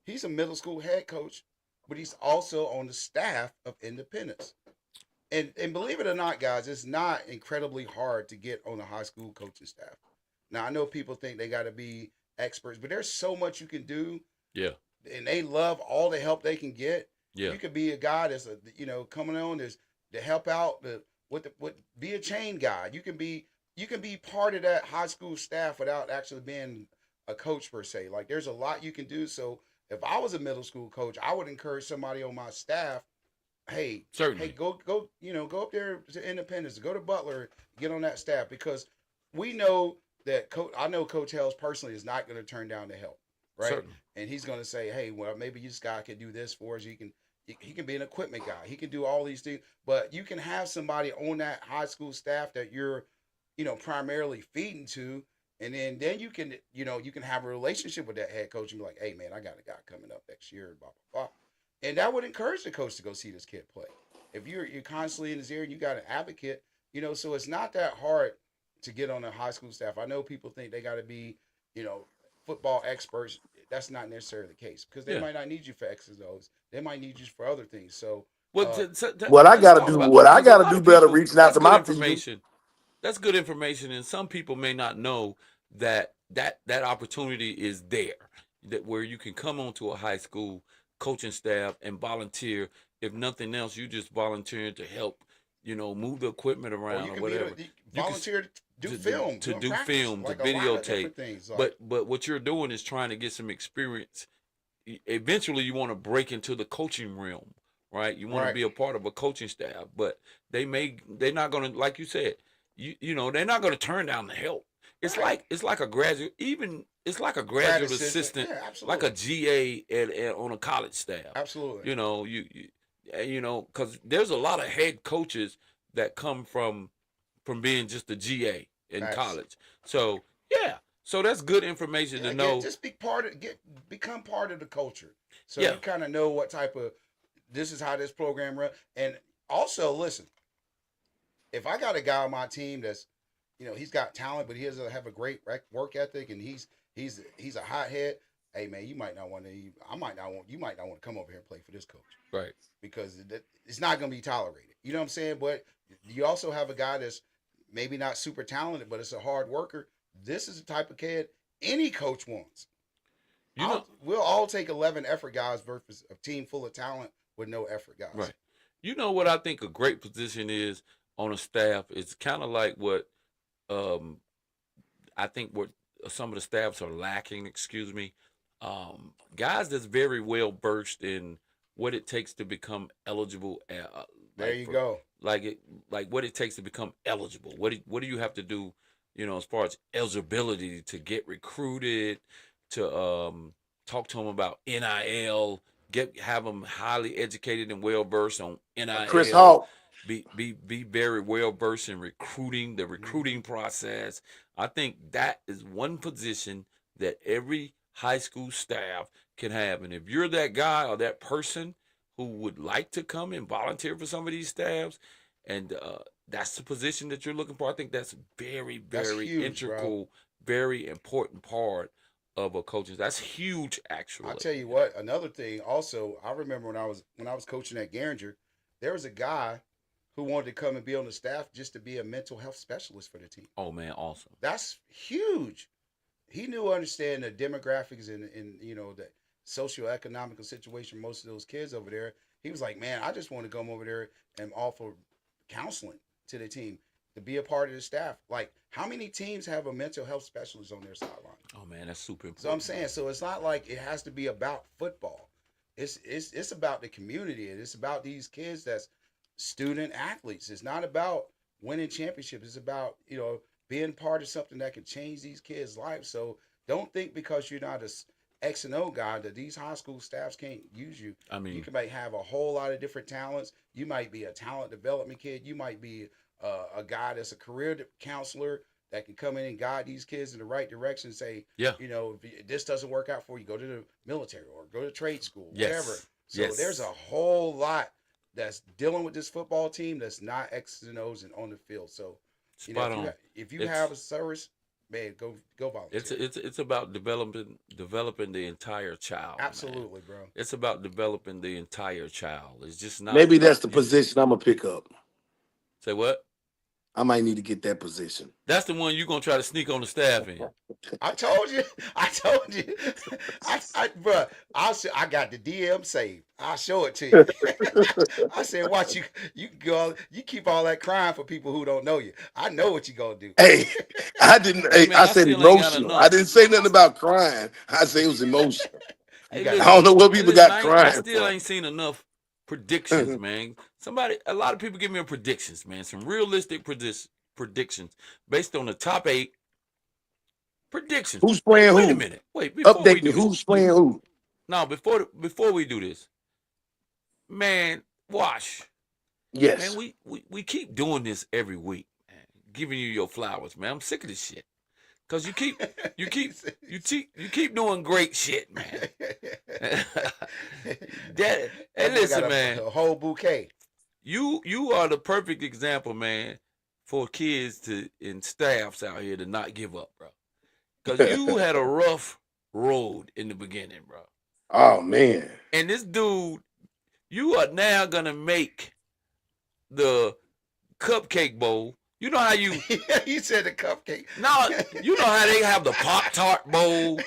He's a middle school head coach, but he's also on the staff of Independence. And believe it or not, guys, it's not incredibly hard to get on a high school coaching staff. Now I know people think they got to be experts, but there's so much you can do, yeah, and they love all the help they can get. yeah, You could be a guy that's coming on is to help out be a chain guy. You can be part of that high school staff without actually being a coach per se. Like there's a lot you can do. So if I was a middle school coach, I would encourage somebody on my staff, hey, Certainly. go, go up there to Independence, go to Butler, get on that staff because we know that I know Coach Hells personally is not going to turn down the help, right? Certainly. And he's going to say, hey, well, maybe this guy can do this for us. He can be an equipment guy. He can do all these things, but you can have somebody on that high school staff that you're, primarily feeding to, and then you can, you can have a relationship with that head coach and be like, hey, man, I got a guy coming up next year, blah blah blah, and that would encourage the coach to go see this kid play. If you're constantly in his ear and you got an advocate, so it's not that hard to get on a high school staff. I know people think they got to be, football experts. That's not necessarily the case because they might not need you for X's and O's. They might need you for other things. So, Well, What I let's gotta talk do, about what that, I because a gotta lot do of better, people, reaching out that's to good my people. information. That's good information, and some people may not know that opportunity is there, that where you can come onto a high school coaching staff and volunteer. If nothing else, you just volunteering to help, move the equipment or around you or can whatever. be You can volunteer to do to film, to doing do practice, film, to like a lot of videotape. different things. Like, But what you're doing is trying to get some experience. Eventually, you want to break into the coaching realm, right? You want to right, be a part of a coaching staff, but they're not going to, like you said, they're not going to turn down the help. It's right, like a graduate, even it's like a grad graduate assistant, assistant, yeah, like a absolutely, GA on a college staff. absolutely, Because there's a lot of head coaches that come from being just a GA in facts. college. So yeah, so that's good information Yeah, to again, know. just become part of the culture, so Yeah, you kind of know what type of this is how this program runs. And also, listen, if I got a guy on my team that's, he's got talent, but he doesn't have a great work ethic, and he's a hothead. Hey man, you might not want to. I might not want. You might not want to come over here and play for this coach right. because it's not going to be tolerated. You know what I'm saying? But you also have a guy that's maybe not super talented, but it's a hard worker. This is the type of kid any coach wants. You know, We'll all take 11 effort guys versus a team full of talent with no effort guys. right. You know what I think a great position is on a staff? It's kind of like what um, I think what some of the staffs are lacking. Excuse me, guys that's very well versed in what it takes to become eligible. There Like you for go. like what it takes to become eligible. What do you have to do? As far as eligibility to get recruited, to talk to them about NIL, have them highly educated and well versed on Chris NIL, Hawk. be very well versed in recruiting, the Mhm. recruiting process. I think that is one position that every high school staff can have. And if you're that guy or that person who would like to come and volunteer for some of these staffs, and that's the position that you're looking for, I think that's very, That's very huge, bro. integral, very important part of a coach's. That's huge, I'll actually. tell you what. Another thing, also, I remember when I was coaching at Garinger, there was a guy who wanted to come and be on the staff just to be a mental health specialist for the team. Oh man, awesome. That's huge. He knew understand the demographics and the socioeconomical situation of most of those kids over there. He was like, man, I just want to come over there and offer counseling to the team to be a part of the staff. Like, how many teams have a mental health specialist on their sideline? Oh man, that's super important. So I'm saying, so it's not like it has to be about football. It's about the community, and it's about these kids that's student athletes. It's not about winning championships. It's about being part of something that can change these kids' lives. So don't think because you're not a X and O guy that these high school staffs can't use you. I You mean, might have a whole lot of different talents. You might be a talent development kid. You might be a guy that's a career counselor that can come in and guide these kids in the right direction and say, yeah, if this doesn't work out for you, go to the military or go to trade school, yes, whatever. So yes. there's a whole lot that's dealing with this football team that's not X's and O's and on the field. So, Spot on. if you It's- have a service, man, go volunteer. It's about developing the entire child. Man. Absolutely, bro. It's about developing the entire child. It's just not. Maybe that's the you- position I'm gonna pick up. Say what? I might need to get that position. That's the one you're gonna try to sneak on the staff in. I told you. I told you. Bruh, I got the DM saved. I'll show it to you. I said, watch you. You go. You keep all that crying for people who don't know you. I know what you gonna do. Hey, I didn't. Hey Hey, man, I I said still ain't got emotional. I enough. didn't say nothing about crying. I said it was emotional. You Hey, got. I don't listen. know what Hey, people listen. got I crying still for. ain't seen enough predictions, man. A lot of people give me predictions, man. Some realistic predictions based on the top 8 predictions. Who's playing Wait a who? minute. Wait, before we Update me. do this. Who's playing who? No, before we do this, man, Wash. Man, Yes. we keep doing this every week, man. Giving you your flowers, man. I'm sick of this shit. Cause you keep doing great shit, man. Hey, listen, got man. a whole bouquet. You are the perfect example, man, for kids and staffs out here to not give up, bro. Cause you had a rough road in the beginning, bro. Oh man. And this dude, you are now gonna make the cupcake bowl. You know how you You said the cupcake. now you know how they have the Pop-Tart bowl,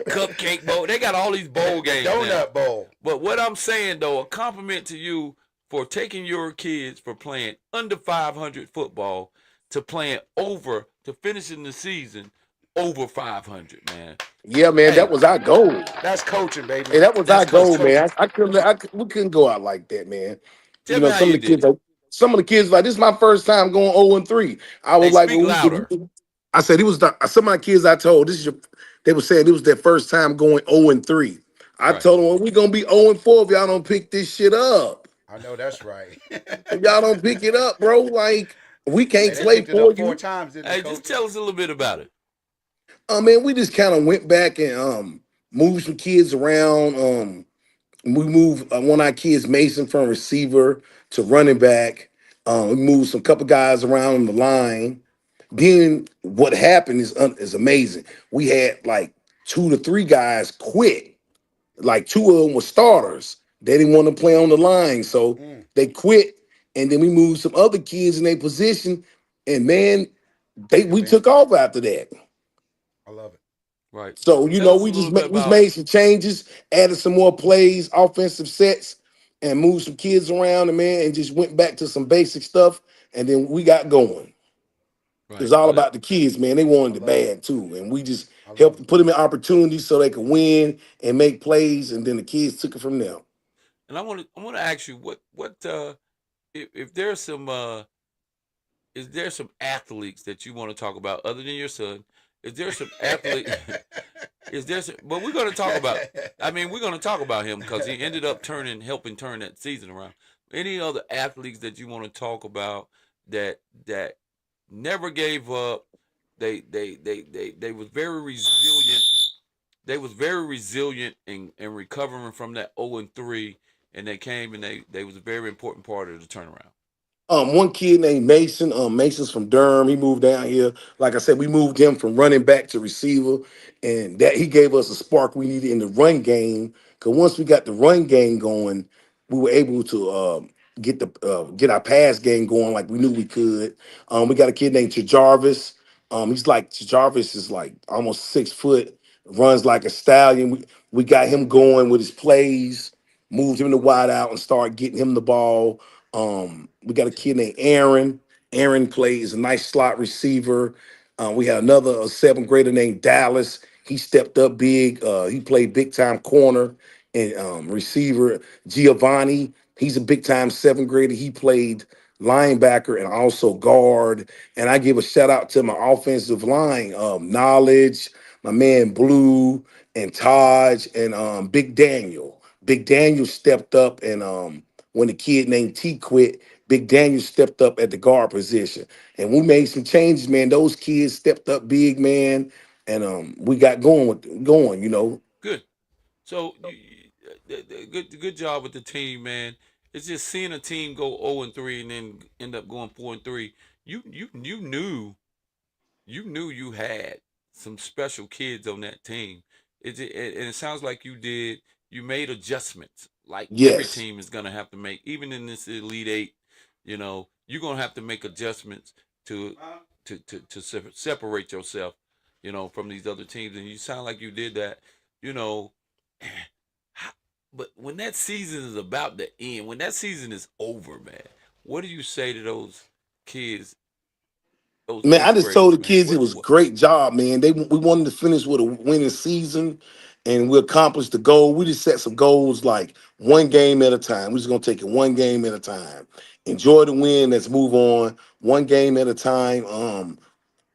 cupcake bowl. They got all these bowl games Donut now. bowl. But what I'm saying though, a compliment to you for taking your kids for playing under 500 football to playing over to finishing the season over 500, man. Yeah, man, Hey, that was our goal. That's coaching, baby. Hey, that was that's our goal, coaching. man. We couldn't go out like that, man. Tell me how Some of you the did kids, it. some of the kids, like this is my first time going 0-3. I Hey, was like, speak well, louder. I said some of my kids I told they were saying it was their first time going 0-3. I Right. told them, well, we're gonna be 0-4 if y'all don't pick this shit up. I know that's right. If y'all don't pick it up, bro, like we Hey, can't they play picked it for up 4 you. times, didn't they, Hey, just coach? tell us a little bit about it. Man, we just kind of went back and moved some kids around. We moved one of our kids, Mason, from receiver to running back. We moved some couple guys around on the line. Then what happened is amazing. We had like 2 to 3 guys quit. Like 2 of them were starters. They didn't want to play on the line, so Mm, they quit. And then we moved some other kids in their position. And man, take we advantage. took off after that. I love it. Right. So Tell us a we little bit we about made some changes, added some more plays, offensive sets, and moved some kids around, and man, and just went back to some basic stuff, and then we got going. It right. was all Well, about the kids, man. They I wanted it love it. bad too, and we just I love helped it. put them in opportunities so they could win and make plays, and then the kids took it from there. and I want to ask you what if there's some is there some athletes that you want to talk about other than your son? Is there some athlete? Is there some? But we're going to talk about. I mean, we're going to talk about him because he ended up helping turn that season around. Any other athletes that you want to talk about that never gave up? They was very resilient. They was very resilient in recovering from that 0-3, and they came and they was a very important part of the turnaround. One kid named Mason. Mason's from Durham. He moved down here. Like I said, we moved him from running back to receiver, and that he gave us a spark we needed in the run game. Because once we got the run game going, we were able to get our pass game going like we knew we could. We got a kid named Jarvis. Jarvis is like almost 6 foot, runs like a stallion. We got him going with his plays, moved him to wide out and started getting him the ball. We got a kid named Aaron. Aaron plays a nice slot receiver. We had another 7th grader named Dallas. He stepped up big. He played big time corner and receiver. Giovanni, he's a big time 7th grader. He played linebacker and also guard. And I give a shout out to my offensive line, Knowledge, my man Blue, and Taj, and Big Daniel. Big Daniel stepped up and when the kid named T quit, Big Daniel stepped up at the guard position. And we made some changes, man. Those kids stepped up big, man. And we got going. Good. So good job with the team, man. It's just seeing a team go 0-3 and then end up going 4-3. You knew you had some special kids on that team. And it sounds like you did. You made adjustments, like every Yes. team is gonna have to make, even in this Elite Eight. You're gonna have to make adjustments to separate yourself, from these other teams, and you sound like you did that, you know. But when that season is about to end, when that season is over, man, what do you say to those kids, those Man, I eighth just told graders, the man? kids it was great job, man. We wanted to finish with a winning season, and we accomplished the goal. We just set some goals like one game at a time. We're just gonna take it one game at a time. Enjoy the win. Let's move on. One game at a time.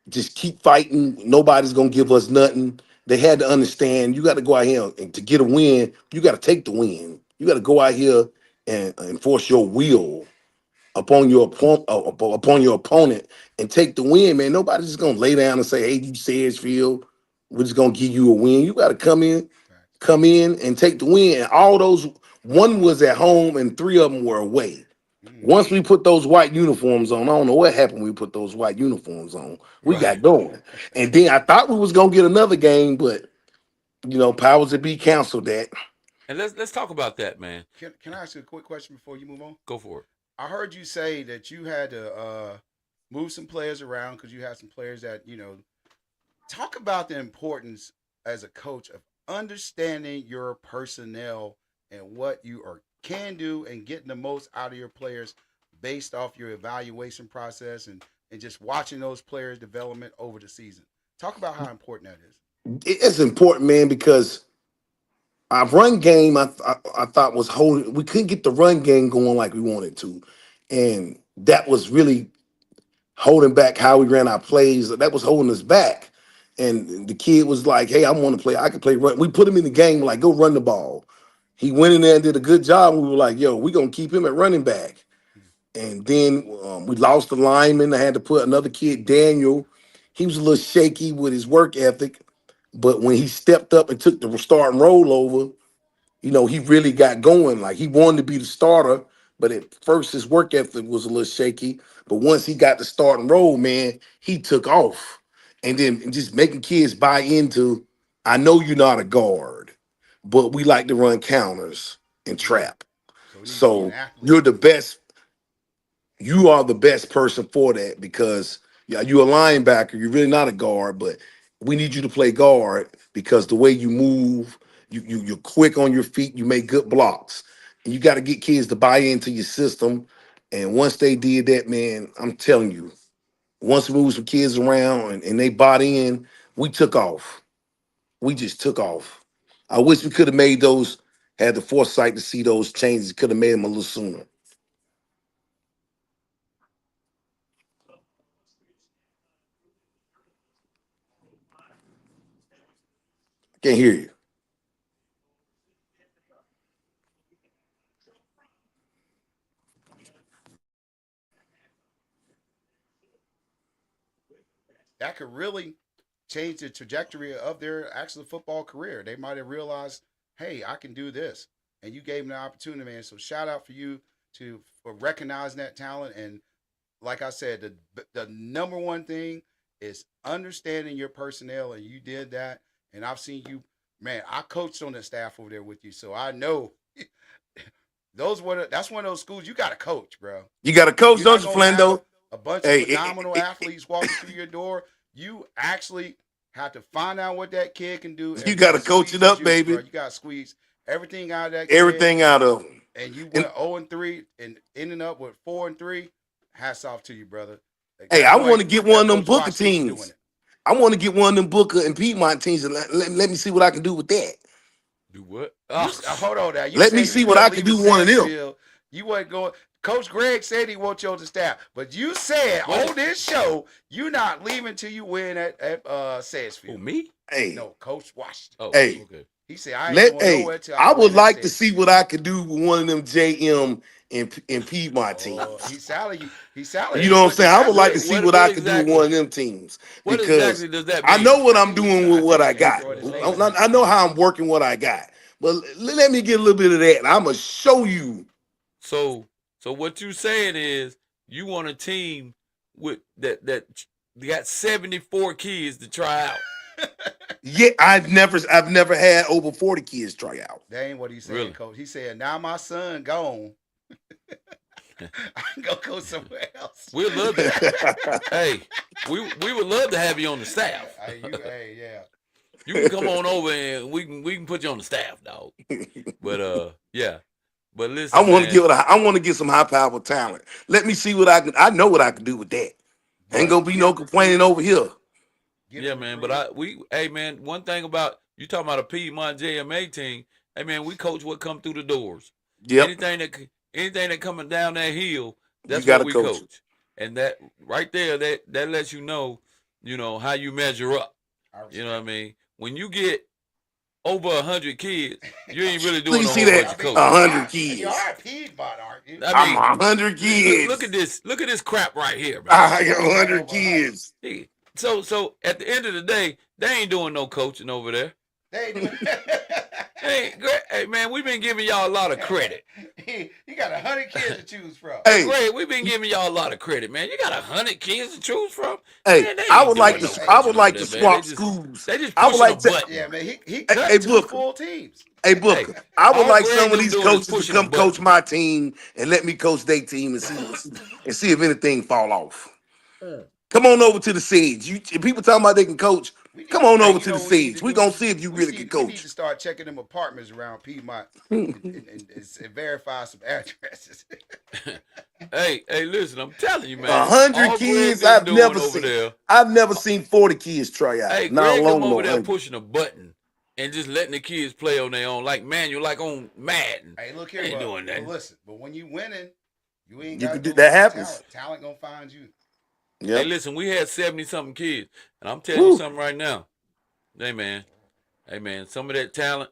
Just keep fighting. Nobody's gonna give us nothing. They had to understand you got to go out here and to get a win, you got to take the win. You got to go out here and enforce your will upon your opponent and take the win, man. Nobody's just gonna lay down and say, "Hey, you Sedgefield, we're just gonna give you a win." You got to come in and take the win. And all those one was at home and three of them were away. Mm. Once we put those white uniforms on, I don't know what happened when we put those white uniforms on. We got Right. going. And then I thought we was gonna get another game, but powers that be canceled that. And let's talk about that, man. Can I ask you a quick question before you move on? Go for it. I heard you say that you had to move some players around because you had some players that talk about the importance as a coach of understanding your personnel and what you can do and getting the most out of your players based off your evaluation process and just watching those players' development over the season. Talk about how important that is. It's important, man, because our run game I thought was holding. We couldn't get the run game going like we wanted to, and that was really holding back how we ran our plays. That was holding us back. And the kid was like, "Hey, I want to play. I can play run." We put him in the game, like, go run the ball. He went in there and did a good job. We were like, "Yo, we're gonna keep him at running back." And then we lost the lineman. I had to put another kid, Daniel. He was a little shaky with his work ethic, but when he stepped up and took the starting role over, he really got going. Like he wanted to be the starter, but at first his work ethic was a little shaky. But once he got the starting role, man, he took off. And then just making kids buy into, I know you're not a guard, but we like to run counters and Mm. trap. So we need to be an So athlete. you're the best. You are the best person for that because yeah, you're a linebacker. You're really not a guard, but we need you to play guard because the way you move, you're quick on your feet. You make good blocks, and you got to get kids to buy into your system. And once they did that, man, I'm telling you, once we moved some kids around and they bought in, we took off. We just took off. I wish we could have made those, had the foresight to see those changes. Could have made them a little sooner. Can't hear you. That could really change the trajectory of their actual football career. They might have realized, hey, I can do this. And you gave them the opportunity, man. So shout out for you for recognizing that talent. And like I said, the number one thing is understanding your personnel, and you did that. And I've seen you, man. I coached on the staff over there with you, so I know that's one of those schools you got to coach, bro. You got a coach, You're don't not you, gonna have Flendo? a bunch of Hey, phenomenal athletes walking through your door. You actually have to find out what that kid can do you and got to coach squeeze it the up, juice, bro. baby. You got to squeeze everything out of that kid. Everything out of them. And you And went 0-3 and ending up with 4-3. Hats off to you, brother. Like, hey, I want to get one that of them Coach Booker Washington was doing teams. it. I want to get one of them Booker and Piedmont teams and let me see what I can do with that. Do what? Hold on now. You Let me said see you what weren't I can leaving do with one of them. Sedgefield. You wasn't going. Coach Greg said he wants you on the staff, but you said What? on this show you're not leaving till you win at Who, Sedgefield. me? Hey, No, Coach Washington. Oh, hey, okay. He said I ain't going hey, nowhere till I I would win at like to see Sedgefield. what I could do with one of them JM and Piedmont Oh, teams. he sounded you. He sounded You he know what I'm put you saying? I would that like to way. see What what what I could do with exactly? one of them teams What because exactly does that I know mean? what I I'm think he doing I with what think I he got. enjoyed his Oh, name. I know how I'm working what I got. But let me get a little bit of that. And I'm gonna show you. so so what you saying is you want a team with that got 74 kids to try out. Yeah, I've never had over 40 kids try out. That ain't what he's saying, Really? Coach. He said, "Now my son gone." I can go coach somewhere else. We'd love to. Hey, we would love to have you on the staff. Hey, yeah. You can come on over and we can put you on the staff, dog. But yeah. But listen, I want man. to get some high power talent. Let me see what I can. I know what I can do with that. Ain't gonna be no complaining over here. Yeah, man. But hey, man. One thing about you talking about a Piedmont JMA team. Hey, man, we coach what come through the doors. Yep. Anything that coming down that hill, that's gotta what we coach. coach. And that right there, that lets you know how you measure up. You know what I mean? When you get over 100 kids, you ain't really doing You a see whole that? bunch of coaching. 100 kids. You are Piedmont, aren't you? I mean, I'm 100 kids. Look at this. Look at this crap right here, man. I got 100 kids. So at the end of the day, they ain't doing no coaching over there. They ain't doing Hey, man, we've been giving y'all a lot of credit. You got 100 kids to choose from. Hey, Greg, we've been giving y'all a lot of credit, man. You got 100 kids to choose from. hey, Man, they I ain't would like doing to. no I would coaching like over to there, man. swap They schools. just I would pushing like a to. button. Yeah, man, he cut Hey, two Booker. full teams. Hey, Booker, Hey, I would all like Greg some of them these doing is coaches to pushing a come button. coach my team and let me coach their team and see if anything fall off. Come on over to the Sage. If people talking about they can coach, come on over to the Sage. We're going to see if you really can We need coach. to start checking them apartments around Piedmont and verify some addresses. Hey, listen, I'm telling you, man. 100 all Greg kids them I've doing never over seen. there. I've never seen 40 kids try out. Hey, Not Greg them alone over no there 100. pushing a button and just letting the kids play on their own, like manual, like on Madden. Hey, look here, Ain't but doing that. listen, but when you winning, you ain't You got to can do go that look for happens. talent. Talent gonna find you. Hey, Yep. listen, we had 70-something kids, and I'm telling you something right now. Hey, man, some of that talent,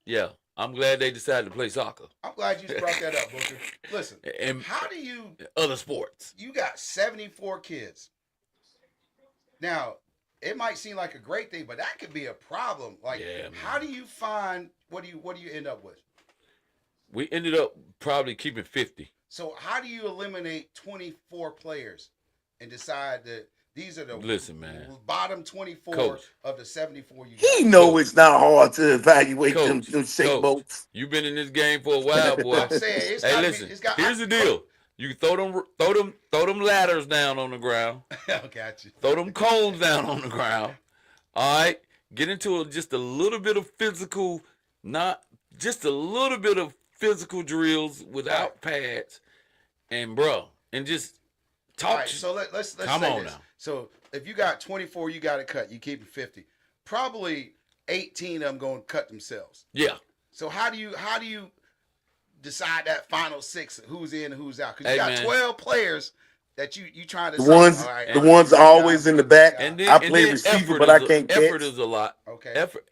yeah, I'm glad they decided to play soccer I'm glad you just brought that up, Booker. Listen, and how do you? other sports. You got 74 kids. Now, it might seem like a great thing, but that could be a problem. Like, Yeah, man. how do you find? What do you end up with? We ended up probably keeping 50. So how do you eliminate 24 players and decide that these are the Listen, man. bottom 24 Coach. of the 74 you He got? know it's not hard to evaluate them Coach, shape boats. you've been in this game for a while, boy. I'm saying it's Hey, gotta listen. be. It's got. Here's the deal. You throw them ladders down on the ground. Got you. Throw them cones down on the ground. All right. Get into just a little bit of physical, just a little bit of physical drills without pads, and just talk. All right, so let's Come say on this. now. So if you got 24, you got to cut. You keep it 50. Probably 18 of them going to cut themselves. Yeah. So how do you decide that final six? Who's in and who's out? Because you Hey, got man. 12 players that you trying to The decide. ones, All right, the ones always in the back. And then, I and play then receiver, effort but I is a- can't Effort catch. is a lot. Okay. Effort.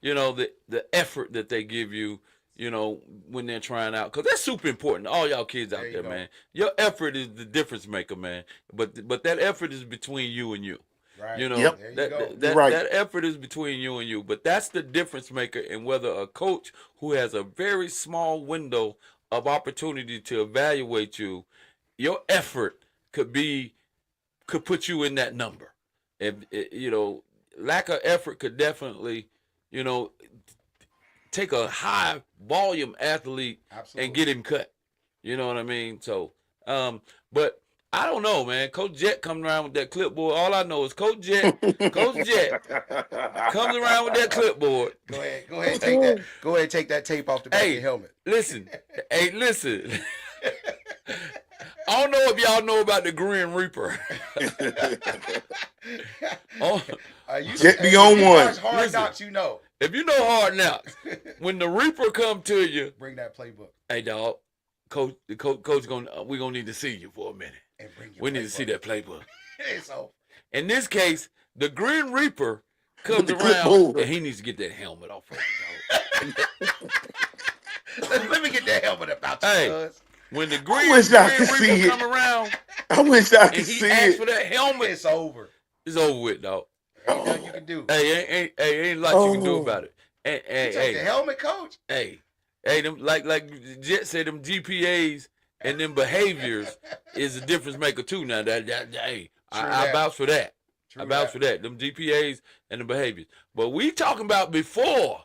You know the effort that they give you. You know when they're trying out, because that's super important. All y'all kids out There you there, go. man. Your effort is the difference maker, man. But that effort is between you and you. Right. You know Yep. There you that, go. that, Right. that effort is between you and you. But that's the difference maker in whether a coach who has a very small window of opportunity to evaluate you, your effort could put you in that number. If lack of effort could definitely, take a high volume athlete Absolutely. and get him cut. You know what I mean? So, but I don't know, man. Coach Jet comes around with that clipboard. All I know is Coach Jet comes around with that clipboard. Go ahead, take that. Go ahead, take that tape off the back of your helmet. Listen. I don't know if y'all know about the Grim Reaper. Oh, Jet be on one. Hard Listen. knocks, you know. if you know Hard Knocks, when the Reaper come to you, Bring that playbook hey dog, coach we're gonna need to see you for a minute. and bring your We need to see that playbook. So In this case, the Grim Reaper comes the around clipboard. and he needs to get that helmet off of him, dog. let me get that helmet about you, Hey. cuz. When the I wish I Grim could see Reaper it. come around I wish I and could he see asks it. for that helmet, It's over. it's over with, dog. Ain't nothing you can do. Hey, ain't a lot you can do Oh. about it. You take the helmet, coach. Hey, them like Jet said, them GPAs and them behaviors is a difference maker too. Now hey, I that. vouch for that. True I vouch that. for that. Them GPAs and the behaviors. But we talking about before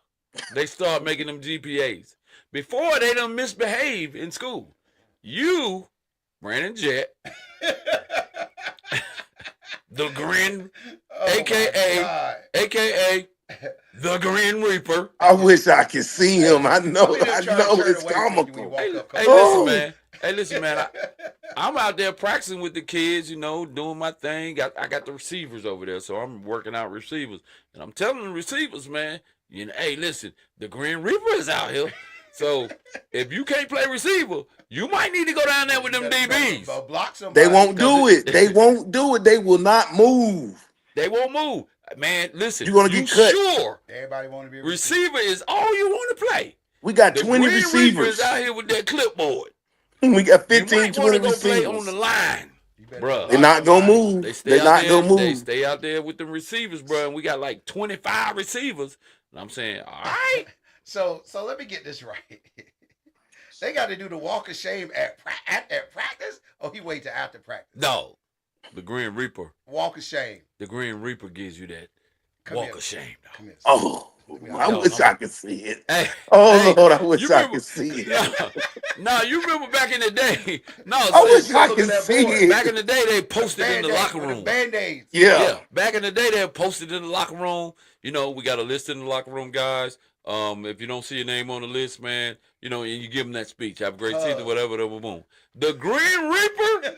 they start making them GPAs. Before they done misbehave in school. You Brandon Jet, the Grin, Oh, my AKA God. AKA the Grin Reaper. I wish I could see him. I How know, many of them I try to know turn it's away from you when you comical. walk Hey, up? hey, Coach? listen, Oh. man. Hey, listen, man. I'm out there practicing with the kids, you know, doing my thing. I got the receivers over there, so I'm working out receivers. And I'm telling the receivers, man, you know, hey, listen, the Grin Reaper is out here. So if you can't play receiver, you might need to go down there with them DBs. Block somebody. They won't do Because it. They won't do it. They will not move. They won't move. Man, listen, You're gonna get cut. sure Everybody want to be a receiver. receiver is all you want to play. We got The 20 Grin Reaper receivers. is out here with that clipboard. We got You 15, might 20 want to go play on receivers. the line. You better Bruh. block They're not gonna somebody. move. They stay They're out not there. gonna They move. stay out there with the receivers, bro. And we got like 25 receivers. And I'm saying, all right. So let me get this right. They got to do the walk of shame at practice, or he wait till after practice. No, the Grin Reaper. Walk of shame. The Grin Reaper gives you that Come walk here. of shame. Come here. Oh, I No, wish I'm- I could see it. Hey, Oh, hey, Lord, I wish you I remember- could see it. no, you remember back in the day? No, I wish so I look could at that see board. it. back in the day they posted in the locker room. Band-aids. Yeah. Back in the day they posted in the locker room. You know, we got a list in the locker room, guys. If you don't see your name on the list, man, you know, and you give them that speech, have a great season, whatever, boom. The Grin Reaper,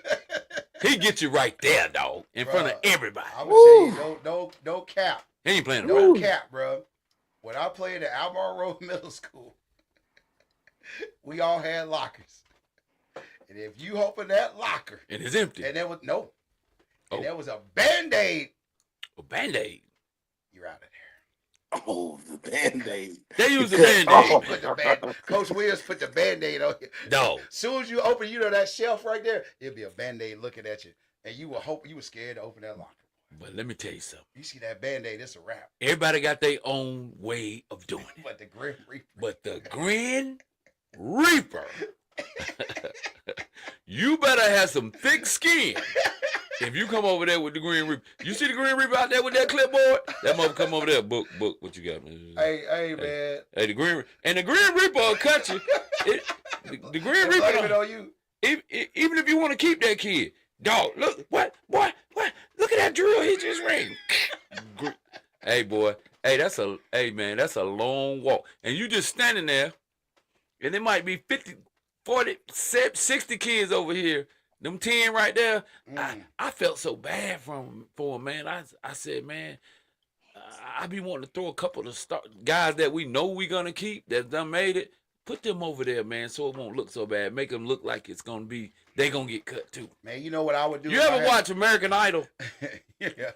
he gets you right there, dog, in front of everybody. I'm gonna tell you, no cap. He ain't playing No around. cap, bro. When I played at Albemarle Road Middle School, we all had lockers. And if you open that locker, And it's empty. and there was no, Oh. and there was a Band-Aid, A Band-Aid. you're out of there. Oh, the Band-Aid. They use a Because- Band-Aid. Put the Coach Williams put the Band-Aid on you. Dog. Soon as you open, you know that shelf right there, it'll be a Band-Aid looking at you. And you were scared to open that locker. But let me tell you something. You see that Band-Aid, it's a wrap. Everybody got their own way of doing it. But the Grim Reaper. But the Grin Reaper, you better have some thick skin. If you come over there with the Grin Reaper, you see the Grin Reaper out there with that clipboard? That mother come over there, book, what you got, man? Hey, man. Hey, the Grin Reaper will cut you. The Grin Blame it Reaper, on you. even if you want to keep that kid, dog, look, what, look at that drill he just ran. Hey, boy, that's a long walk. And you just standing there, and there might be 50, 40, 60 kids over here. Them 10 right there, I felt so bad for him, man. I said, man, I be wanting to throw a couple of guys that we know we gonna keep that done made it. Put them over there, man, so it won't look so bad. Make them look like it's gonna be they gonna get cut too. Man, you know what I would do? You ever watch American Idol? Yeah.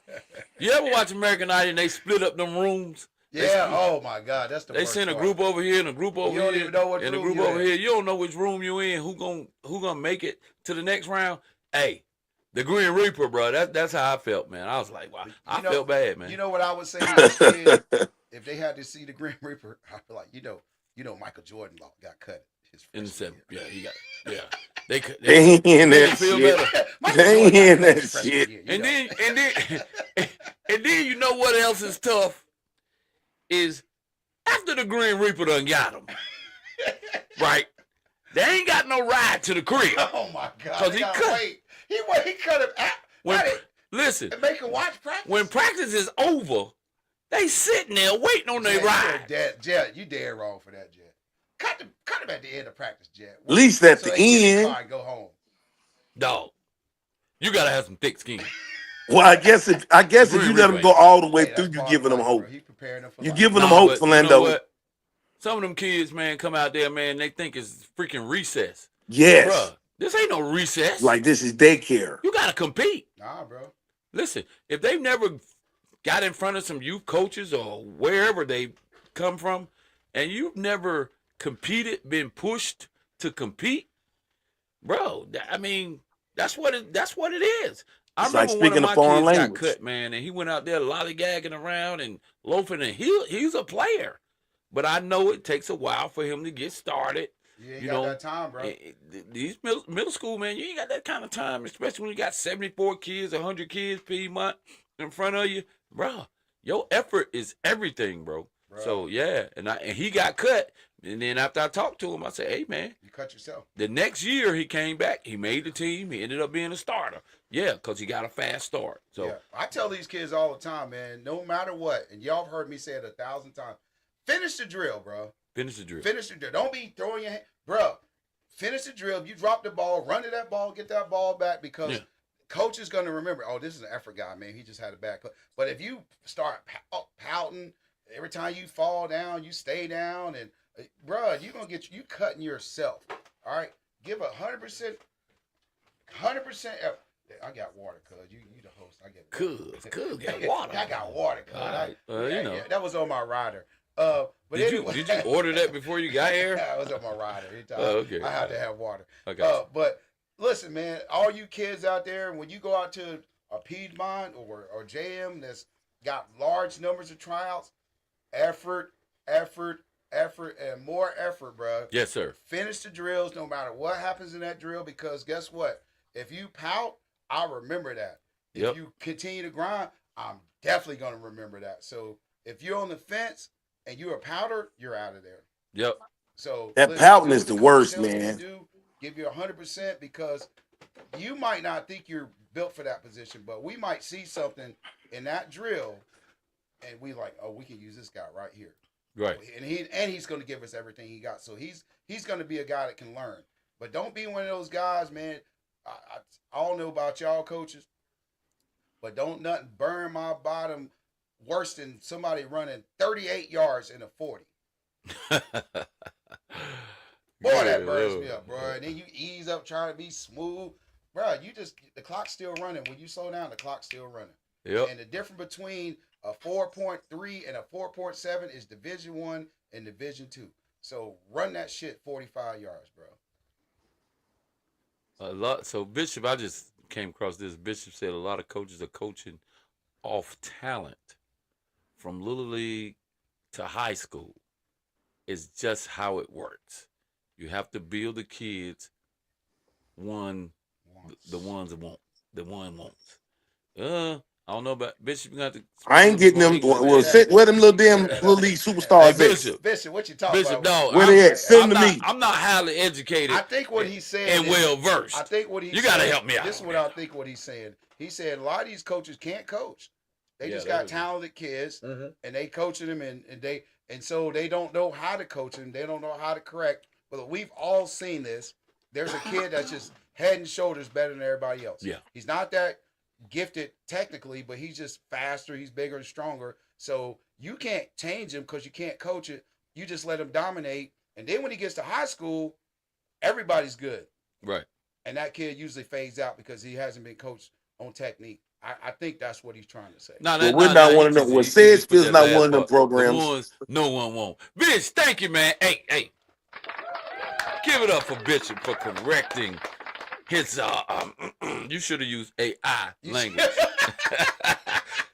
You ever watch American Idol and they split up them rooms? Yeah. Oh my God, that's the They worst send a part. group over here and a group over You don't here even know what and a room group you over in. here. You don't know which room you in. Who gonna make it to the next round? Hey, the Grin Reaper, bro. That's how I felt, man. I was like, wow, I felt bad, man. You know what I would say to the kids if they had to see the Grim Reaper? I feel like you know Michael Jordan got cut his in the freshman seventh, year. yeah. They They ain't in made that it feel shit. better. Michael They Jordan got ain't cut that his freshman shit. year, you And know. then you know what else is tough is after the Grin Reaper done got him, right? They ain't got no ride to the crib. Oh my God! 'Cause They he gotta cut. wait. He cut him out. When, Right. listen, And make him watch practice. when practice is over, they sitting there waiting on their ride. Jet, you dead wrong for that, Jet. Cut him at the end of practice, Jet. At least at So the they get in the end. car and go home. Dog, you gotta have some thick skin. Well, I guess if Grin you let them Reaper go all the way Hey, through, that's you part giving of them life, hope. bro. He preparing them for You life. giving them Nah, hope, but you know Philando. what? Some of them kids, man, come out there, man, they think it's freaking recess. Yes. Bruh, this ain't no recess. Like this is daycare. You gotta compete. Nah, bro. Listen, if they've never got in front of some youth coaches or wherever they come from, and you've never competed, been pushed to compete, bro, I mean, that's what it is. I It's like remember one speaking of a my foreign kids language. got cut, man, and he went out there lollygagging around and loafing, and he's a player. But I know it takes a while for him to get started. You ain't You got know, that time, bro. These middle school, man, you ain't got that kind of time, especially when you got 74 kids, 100 kids per month in front of you. Bro, your effort is everything, bro. Bro. So, yeah, and he got cut. And then after I talked to him, I said, hey, man, You cut yourself. the next year he came back. He made the team. He ended up being a starter. Yeah, because he got a fast start. So, Yeah, I tell these kids all the time, man. No matter what, and y'all have heard me say it 1,000 times. Finish the drill, bro. finish the drill. Finish the drill. Don't be throwing your hand, bro. Finish the drill. If you drop the ball, run to that ball, get that ball back because Yeah. coach is gonna remember. Oh, this is an effort guy, man. He just had a bad play. But if you start pouting every time you fall down, you stay down, and bro, you gonna get you cutting yourself. All right, give 100%, 100% effort. I got water, cuz you the host. I get Cuz got water. I got water, cuz. All right. You know. That was on my rider. But Did anyway, you order that before you got here? I was on my rider. Okay. I have to have water. Okay. But listen, man, all you kids out there, when you go out to a Piedmont or JM that's got large numbers of tryouts, effort, and more effort, bro. Yes, sir. Finish the drills no matter what happens in that drill because guess what? If you pout, I'll remember that. If Yep. you continue to grind, I'm definitely going to remember that. So if you're on the fence and you're a powder, you're out of there. Yep. So That listen, pouting do is what the coach worst, tells you to man. do. Give you 100% because you might not think you're built for that position, but we might see something in that drill, and we like, oh, we can use this guy right here, Right. and he's going to give us everything he got. So he's going to be a guy that can learn. But don't be one of those guys, man. I don't know about y'all coaches, but don't nothing burn my bottom worse than somebody running 38 yards in a 40. Boy, that burns me up, bro. And then you ease up trying to be smooth. Bro, the clock's still running. When you slow down, the clock's still running. Yep. And the difference between a 4.3 and a 4.7 is Division 1 and Division 2. So run that shit 45 yards, bro. A lot. So Bishop, I just came across this. Bishop said a lot of coaches are coaching off talent from little league to high school. It's just how it works. You have to build the kids the ones that want. The one wants. I don't know about Bishop. You got to. I ain't getting them. Well, where them little damn little league superstars Hey, at? Bishop. Bishop, what you talking Bishop, about? no. Where they at? Send them to me. I'm not highly educated. I think what he's saying and is, well versed. I think what he's You gotta saying- help me out This is on what that. I think what he's saying. He said a lot of these coaches can't coach. They Yeah, just that got is- talented kids Mhm. and they coaching them and so they don't know how to coach them. They don't know how to correct. But we've all seen this. There's a kid that's just head and shoulders better than everybody else. Yeah. He's not that gifted technically, but he's just faster. He's bigger and stronger. So you can't change him because you can't coach it. You just let him dominate. And then when he gets to high school, everybody's good. Right. And that kid usually fades out because he hasn't been coached on technique. I think that's what he's trying to say. No, Well, we're not one of them. Well, Sedgefield's not one of them programs. The ones no one won't. Bitch, thank you, man. Hey. Give it up for Bishop for correcting his you should have used AI language.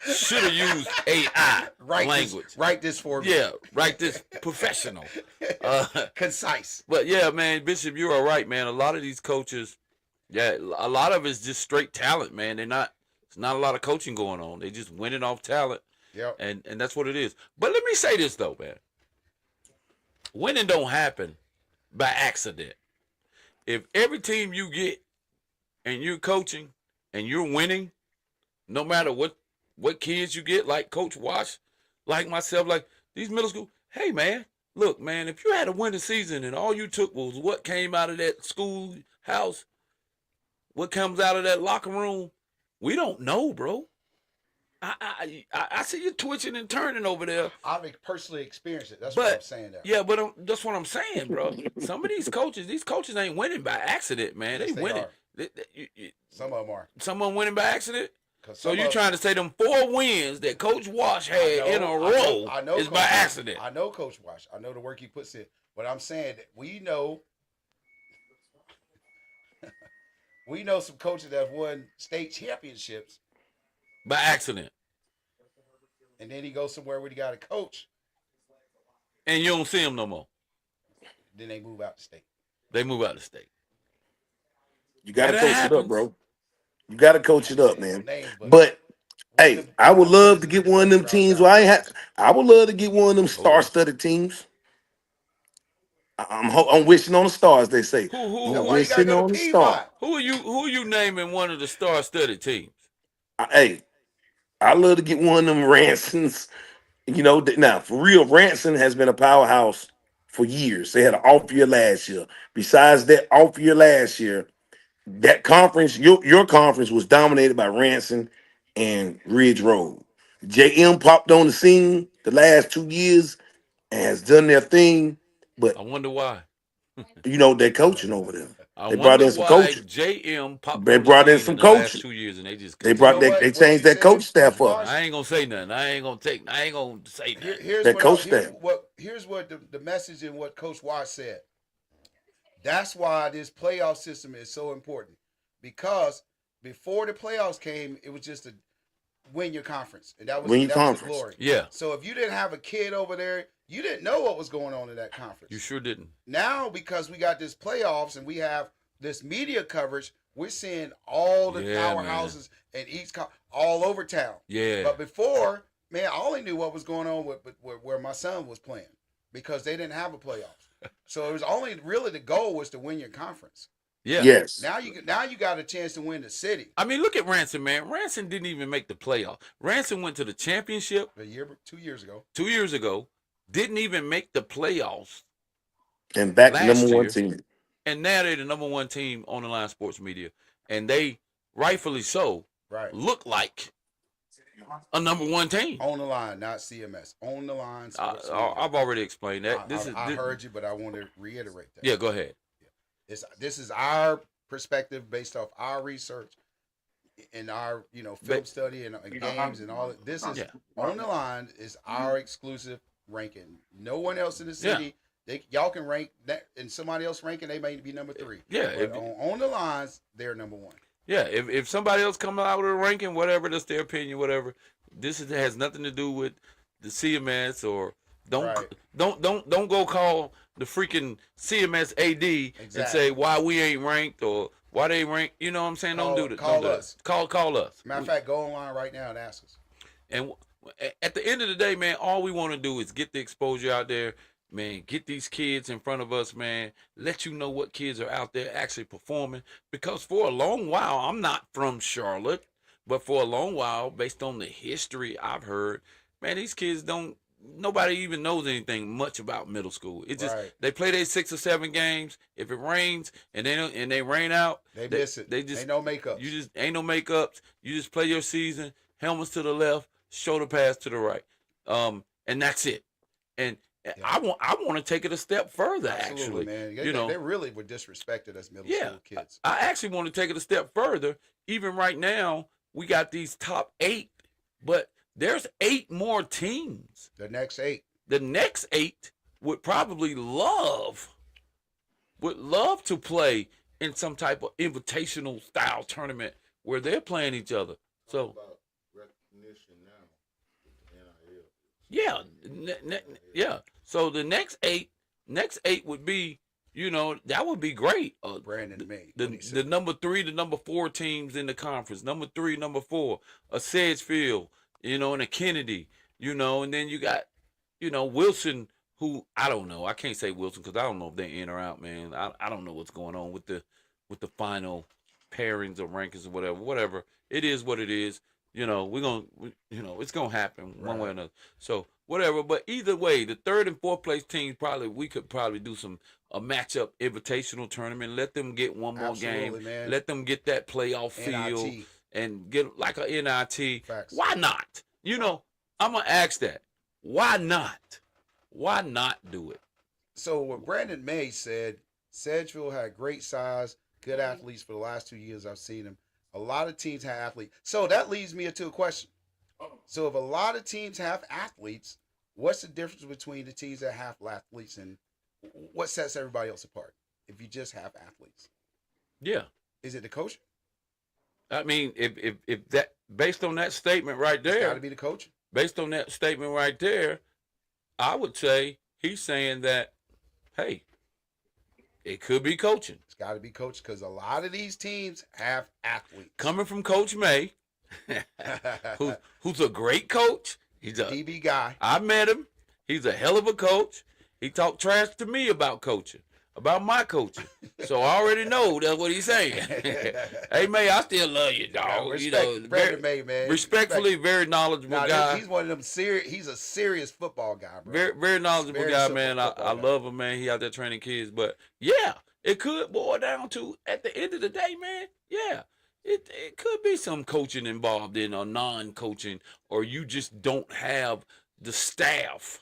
Should have used AI language. Write this for me. Yeah, write this professional. Concise. But yeah, man, Bishop, you're all right, man. A lot of these coaches, yeah, a lot of it's just straight talent, man. It's not a lot of coaching going on. They just winning off talent. Yep. And that's what it is. But let me say this though, man. Winning don't happen by accident. If every team you get and you're coaching and you're winning, no matter what kids you get, like Coach Wash, like myself, like these middle school, hey man, look, man, if you had a winning season and all you took was what came out of that schoolhouse, what comes out of that locker room, we don't know, bro. I see you twitching and turning over there. I've personally experienced it. That's what I'm saying there. Yeah, but that's what I'm saying, bro. Some of these coaches ain't winning by accident, man. Yes, they winning. are. Some of them are. Some of them winning by accident. 'Cause So some you're of- trying to say them 4 wins that Coach Wash had in a row I know is Coach by Wash. accident. I know Coach Wash. I know the work he puts in. But I'm saying that we know some coaches that have won state championships, By accident. and then he goes somewhere where he got a coach, And you don't see them no more. then they move out the state. They move out of state. You got to That coach it happens. up, bro. You got to coach it up, man. Names, But hey, I would love to get one of them teams where I would love to get one of them star-studded teams. I'm wishing on the stars. They say Who who That's I'm why who you gotta wishing go to on the stars. Piedmont. who are you naming one of the star-studded teams? Hey, I love to get one of them Ransons. Now for real, Ranson has been a powerhouse for years. They had an off year last year. Besides that off year last year, that conference, your conference was dominated by Ranson and Ridge Road. JM popped on the scene the last 2 years and has done their thing, but I wonder why. they're coaching over there. I They brought wonder in some why coaches. JM popped They on the brought in scene in some the last coaches. 2 years, and they just They You continue. brought know they, what? they What changed you that coach said, staff up. Boss. I ain't gonna say nothing. I ain't gonna say nothing. Here's That coach here's staff. here's what the message and what Coach Watt said. That's why this playoff system is so important, because before the playoffs came, it was just a win your conference, and Win your that was the conference. glory. Yeah, So if you didn't have a kid over there, you didn't know what was going on in that conference. you sure didn't. Now, because we got this playoffs and we have this media coverage, we're seeing all the Yeah, powerhouses and all over town. Yeah, But before, man, I only knew what was going on with where my son was playing, because they didn't have a playoffs. So it was only really, the goal was to win your conference. yeah. Yes. Now you got a chance to win the city. I mean, look at Ransom, man. Ransom didn't even make the playoff. Ransom went to the championship 2 years ago. 2 years ago. Didn't even make the playoffs, And back to last number one year. team. and now they're the number one team on the line sports media, and they rightfully so Right. look like a number one team. On the line, not CMS. On the line. Sports Media. I've already explained that. I heard you, but I want to reiterate that. Yeah, go ahead. This is our perspective based off our research and our film study and games and all. This is On the Line is our exclusive ranking. No one else in the city. Y'all can rank that, and somebody else ranking, they may be number 3. Yeah, But on the lines, they're number 1. Yeah, if somebody else come out with a ranking, whatever, that's their opinion, whatever. Has nothing to do with the CMS, or don't go call the freaking CMS AD and say why we ain't ranked or why they ranked. You know what I'm saying? Don't do that. Call us. Call us. Matter of fact, go online right now and ask us. And at the end of the day, man, all we want to do is get the exposure out there, man. Get these kids in front of us, man. Let you know what kids are out there actually performing. Because for a long while, I'm not from Charlotte, but for a long while, based on the history I've heard, man, these kids nobody even knows anything much about middle school. It's just they play their 6 or 7 games. If it rains and they rain out, they miss it. They just ain't no makeups. You just ain't no makeups. You just play your season. Helmets to the left, shoulder pads to the right, and that's it. And I want to take it a step further. Absolutely, actually, man. They really were disrespected as middle school kids. I actually want to take it a step further. Even right now, we got these top 8, but there's 8 more teams. The next 8. The next 8 would probably love to play in some type of invitational style tournament where they're playing each other. So about recognition now with the yeah, NIL. yeah. So the next eight would be, that would be great. Brandon May. The number 3, the number 4 teams in the conference. Number 3, number 4, a Sedgefield, and a Kennedy, and then you got, Wilson, who I don't know. I can't say Wilson because I don't know if they're in or out, man. I don't know what's going on with the final pairings or rankings or whatever. It is what it is. It's gonna happen one way or another. So whatever. But either way, the 3rd and 4th place teams we could probably do a matchup invitational tournament. Let them get one more game. Man. Let them get that playoff feel and get like a NIT. Facts. Why not? I'm gonna ask that. Why not? Why not do it? So what Brandon May said, Sedgeville had great size, good athletes for the last 2 years I've seen them. A lot of teams have athletes. So that leads me into a question. So if a lot of teams have athletes, what's the difference between the teams that have athletes and what sets everybody else apart if you just have athletes? Yeah. Is it the coach? I mean, if that, based on that statement right It's got there, to be the coach. based on that statement right there, I would say he's saying that, hey, it could be coaching. It's got to be coach because a lot of these teams have athletes. Coming from Coach May, who's a great coach. He's a DB guy. I met him. He's a hell of a coach. He talked trash to me about coaching, about my coaching. So I already know that's what he's saying. Hey, May, I still love you, dog. Respect, May, man. Respectfully, very knowledgeable guy. He's one of them serious. He's a serious football guy, bro. Very, very knowledgeable guy, man. I love him, man. He out there training kids, but yeah, it could boil down to at the end of the day, man. Yeah, it could be some coaching involved in or non-coaching, or you just don't have the staff.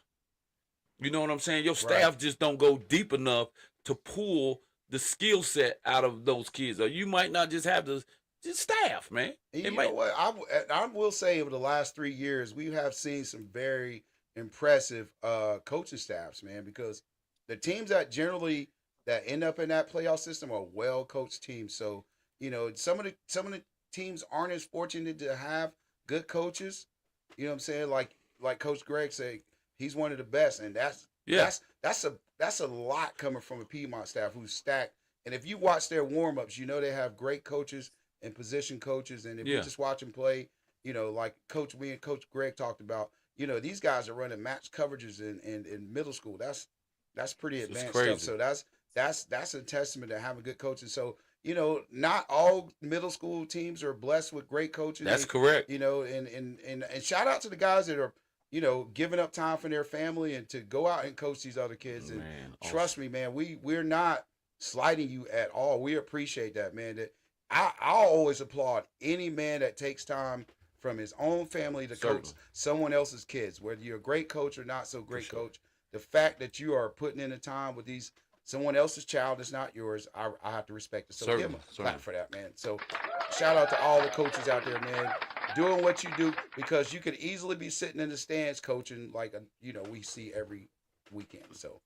You know what I'm saying? Your staff just don't go deep enough to pull the skill set out of those kids, or you might not just have the staff, man. You know what? I will say over the last 3 years, we have seen some very impressive coaching staffs, man, because the teams that generally that end up in that playoff system are well coached teams. So, you know, some of the teams aren't as fortunate to have good coaches. You know what I'm saying? Like Coach Greg said, he's one of the best, and that's a lot coming from a Piedmont staff who's stacked. And if you watch their warm-ups, you know they have great coaches and position coaches. And if you just watch them play, you know, like Coach Greg talked about, you know, these guys are running match coverages in middle school. That's pretty advanced stuff. So that's a testament to having good coaching. So, you know, not all middle school teams are blessed with great coaches. That's correct. You know, and shout out to the guys that are, you know, giving up time for their family and to go out and coach these other kids. And trust me, man, we're not slighting you at all. We appreciate that, man. That I'll always applaud any man that takes time from his own family to coach someone else's kids, whether you're a great coach or not so great coach. The fact that you are putting in the time with someone else's child is not yours, I have to respect it. So give him a clap for that, man. So shout out to all the coaches out there, man, doing what you do, because you could easily be sitting in the stands coaching like we see every weekend. So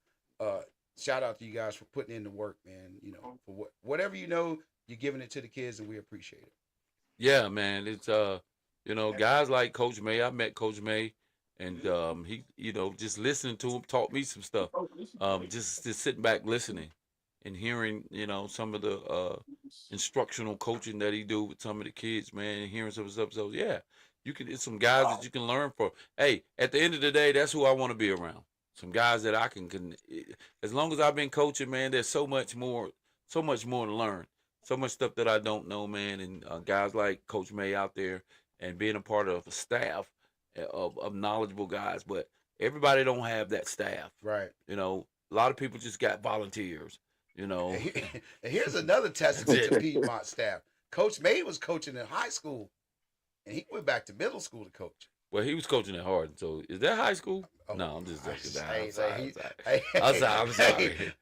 shout out to you guys for putting in the work, man. You know, for whatever you know, you're giving it to the kids, and we appreciate it. Yeah, man. It's you know, guys like Coach May. I met Coach May, and he, you know, just listening to him taught me some stuff. Just sitting back listening and hearing, you know, some of the instructional coaching that he do with some of the kids, man, and hearing some stuff. So yeah, it's some guys that you can learn from. Hey, at the end of the day, that's who I want to be around. Some guys that I can as long as I've been coaching, man, there's so much more to learn. So much stuff that I don't know, man, and guys like Coach May out there and being a part of a staff of knowledgeable guys, but everybody don't have that staff. Right. You know, a lot of people just got volunteers, you know. And here's another testament to Piedmont staff. Coach May was coaching in high school, and he went back to middle school to coach. Well, he was coaching at Hardin, so is that high school? Oh, no, I'm just joking. I'm sorry.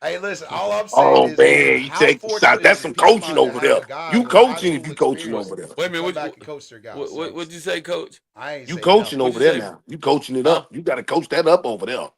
Hey, listen, all I'm saying is, man, you take the shot. That's some coaching over there. You coaching if you coaching over there. Wait a minute, what'd you say, Coach? You coaching over there now. You coaching it up. You got to coach that up over there.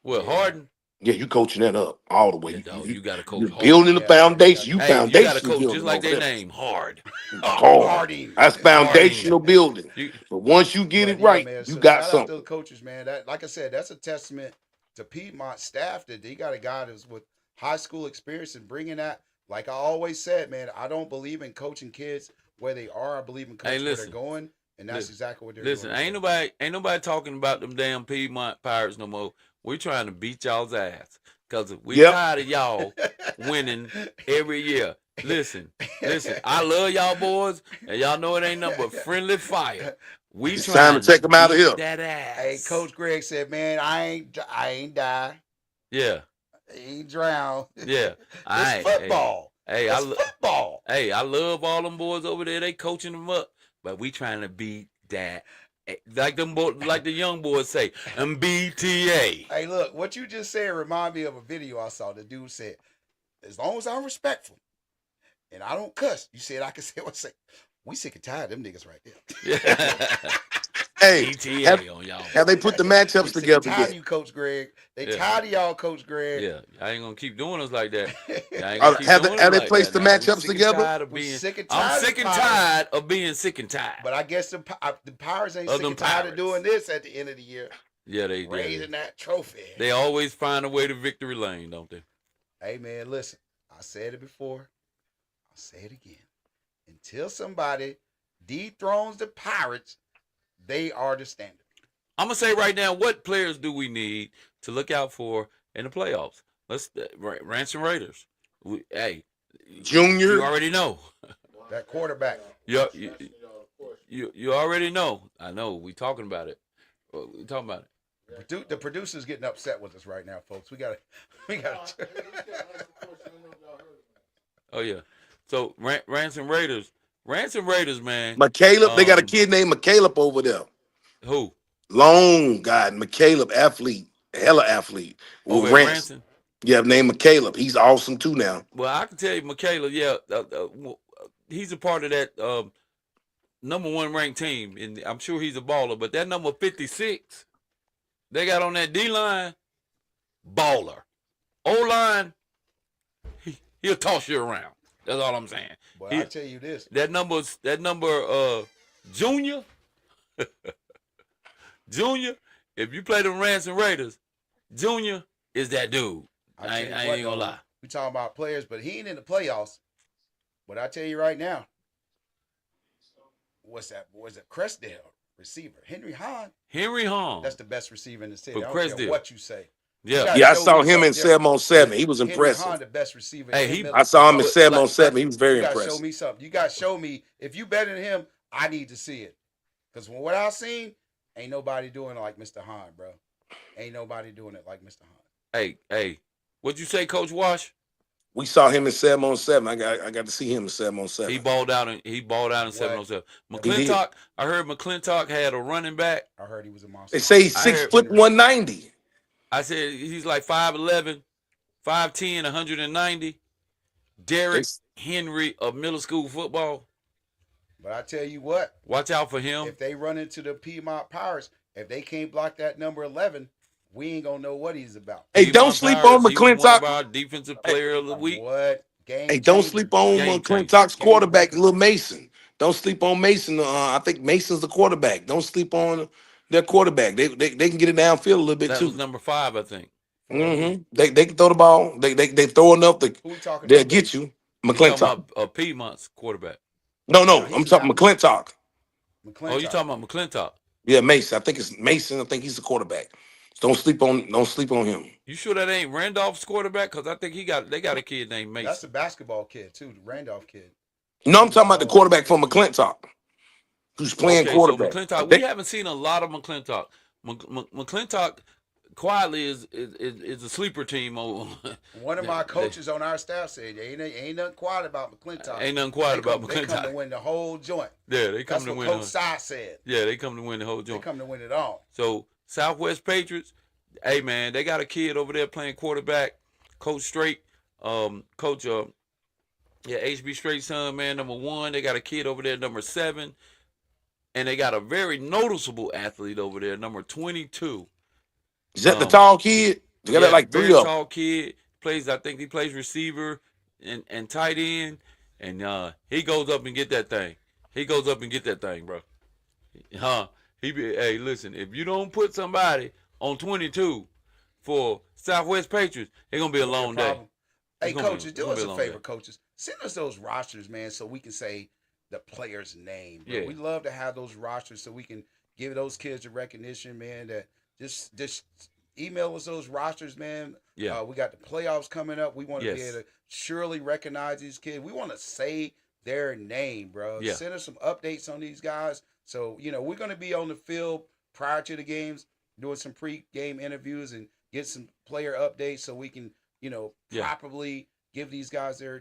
Well, Hardin. Yeah, you coaching that up all the way. You got to coach hard. Building the foundation. You foundation. You got to coach just like their name, hard. Hard. That's foundational building. But once you get it right, man, you got shout something. Out to the coaches, man. That, like I said, that's a testament to Piedmont staff that they got a guy that's with high school experience and bringing that. Like I always said, man, I don't believe in coaching kids where they are. I believe in coaching where they're going. And that's exactly what they're doing. Listen, ain't nobody talking about them damn Piedmont Pirates no more. We're trying to beat y'all's ass because we tired of y'all winning every year. Listen. I love y'all boys, and y'all know it ain't nothing but friendly fire. We it's time to take them out of here. That ass. Hey, Coach Greg said, "Man, I ain't die. Yeah, I ain't drown. Yeah, it's football. Hey, football. Hey, I love all them boys over there. They coaching them up, but we trying to beat that." Like the young boys say, MBTA. Hey, look, what you just said remind me of a video I saw. The dude said, "As long as I'm respectful and I don't cuss," you said I can say what I say. We sick and tired of them niggas right there. Yeah. Hey, ETA on y'all. Have they put the matchups together yet? Tired of you, Coach Greg. They tired of y'all, Coach Greg. Yeah, I ain't gonna keep doing us like that. Have they placed the matchups together? I'm sick and tired of being sick and tired. But I guess the Pirates ain't sick and tired of doing this at the end of the year. Yeah, they raising that trophy. They always find a way to victory lane, don't they? Hey man, listen. I said it before. I'll say it again. Until somebody dethrones the Pirates, they are the standard. I'm going to say right now, what players do we need to look out for in the playoffs. Let's Ransom Raiders. Hey, Junior. you already know. That quarterback. You already know. I know. We talking about it. We talking about it. The producer's getting upset with us right now, folks. We got. Oh yeah. So Ransom Raiders, man. McCaleb, they got a kid named McCaleb over there. Who? Long guy, McCaleb, athlete, hella athlete. Over at Ransom. Yeah, named McCaleb. He's awesome too now. Well, I can tell you, McCaleb. Yeah, he's a part of that #1 ranked team, and I'm sure he's a baller. But that number 56, they got on that D line, baller. O line, he'll toss you around. That's all I'm saying. Well, I tell you this. That number, Junior. Junior, if you play the Ransom Raiders, Junior is that dude. I ain't gonna lie. We talking about players, but he ain't in the playoffs. But I tell you right now, what's that? Was it Crestdale receiver? Henry Hahn. Henry Hahn. That's the best receiver in the city. For I don't care Crestdale. what you say. Yeah, I saw him in 7-on-7. He was impressive. Henry Hahn, the best receiver. Hey, I saw him in 7-on-7. He was very impressive. You gotta impressive. show me something. You gotta show me if you better than him. I need to see it. Because from what I've seen, ain't nobody doing it like Mr. Hahn, bro. Ain't nobody doing it like Mr. Hahn. Hey, what'd you say, Coach Wash? We saw him in 7-on-7. I got to see him in 7-on-7. He balled out in 7-on-7. McClintock, I heard McClintock had a running back. I heard he was a monster. They say he's 6 foot 190. I said he's like 5'11", 5'10", 190. Derrick Henry of middle school football. But I tell you what, watch out for him. If they run into the Piedmont Pirates, if they can't block that number 11, we ain't gonna know what he's about. Hey, don't sleep on McClintock. Our defensive player of the week. What? Game hey, don't sleep on McClintock's quarterback, Lil Mason. Don't sleep on Mason. I think Mason's the quarterback. Don't sleep on their quarterback. They can get it downfield a little bit that too. Was number 5, I think. Mm-hmm. They can throw the ball. They throw enough to they'll get you. McClintock. Piedmont's quarterback. No, I'm talking McClintock. Oh, you talking about McClintock? Yeah, Mason. I think it's Mason. I think he's the quarterback. Don't sleep on him. You sure that ain't Randolph's quarterback? Because I think they got a kid named Mason. That's a basketball kid too, the Randolph kid. No, I'm talking about the quarterback from McClintock, who's playing quarterback. So McClintock, we haven't seen a lot of McClintock. McClintock quietly is a sleeper team. One of my coaches on our staff said, ain't nothing quiet about McClintock. Ain't nothing quiet about McClintock. They come to win the whole joint. Yeah, they come That's to what win. Coach Sy said. Yeah, they come to win the whole joint. They come to win it all. So Southwest Patriots, hey man, they got a kid over there playing quarterback, Coach Straight, Coach HB Straight's son, man, number 1. They got a kid over there, number 7, and they got a very noticeable athlete over there, number 22. Is that the tall kid? They got like 3 of them. Tall kid I think he plays receiver and tight end, and he goes up and get that thing. Bro. Hey, listen, if you don't put somebody on 22 for Southwest Patriots, it's gonna be a long day. Hey, coaches, do us a favor, coaches. Send us those rosters, man, so we can say the player's name. Bro. Yeah. We love to have those rosters so we can give those kids the recognition, man. That just email us those rosters, man. Yeah. We got the playoffs coming up. We want to be able to surely recognize these kids. We want to say their name, bro. Yeah. Send us some updates on these guys. So, we're going to be on the field prior to the games, doing some pre-game interviews and get some player updates so we can, properly give these guys their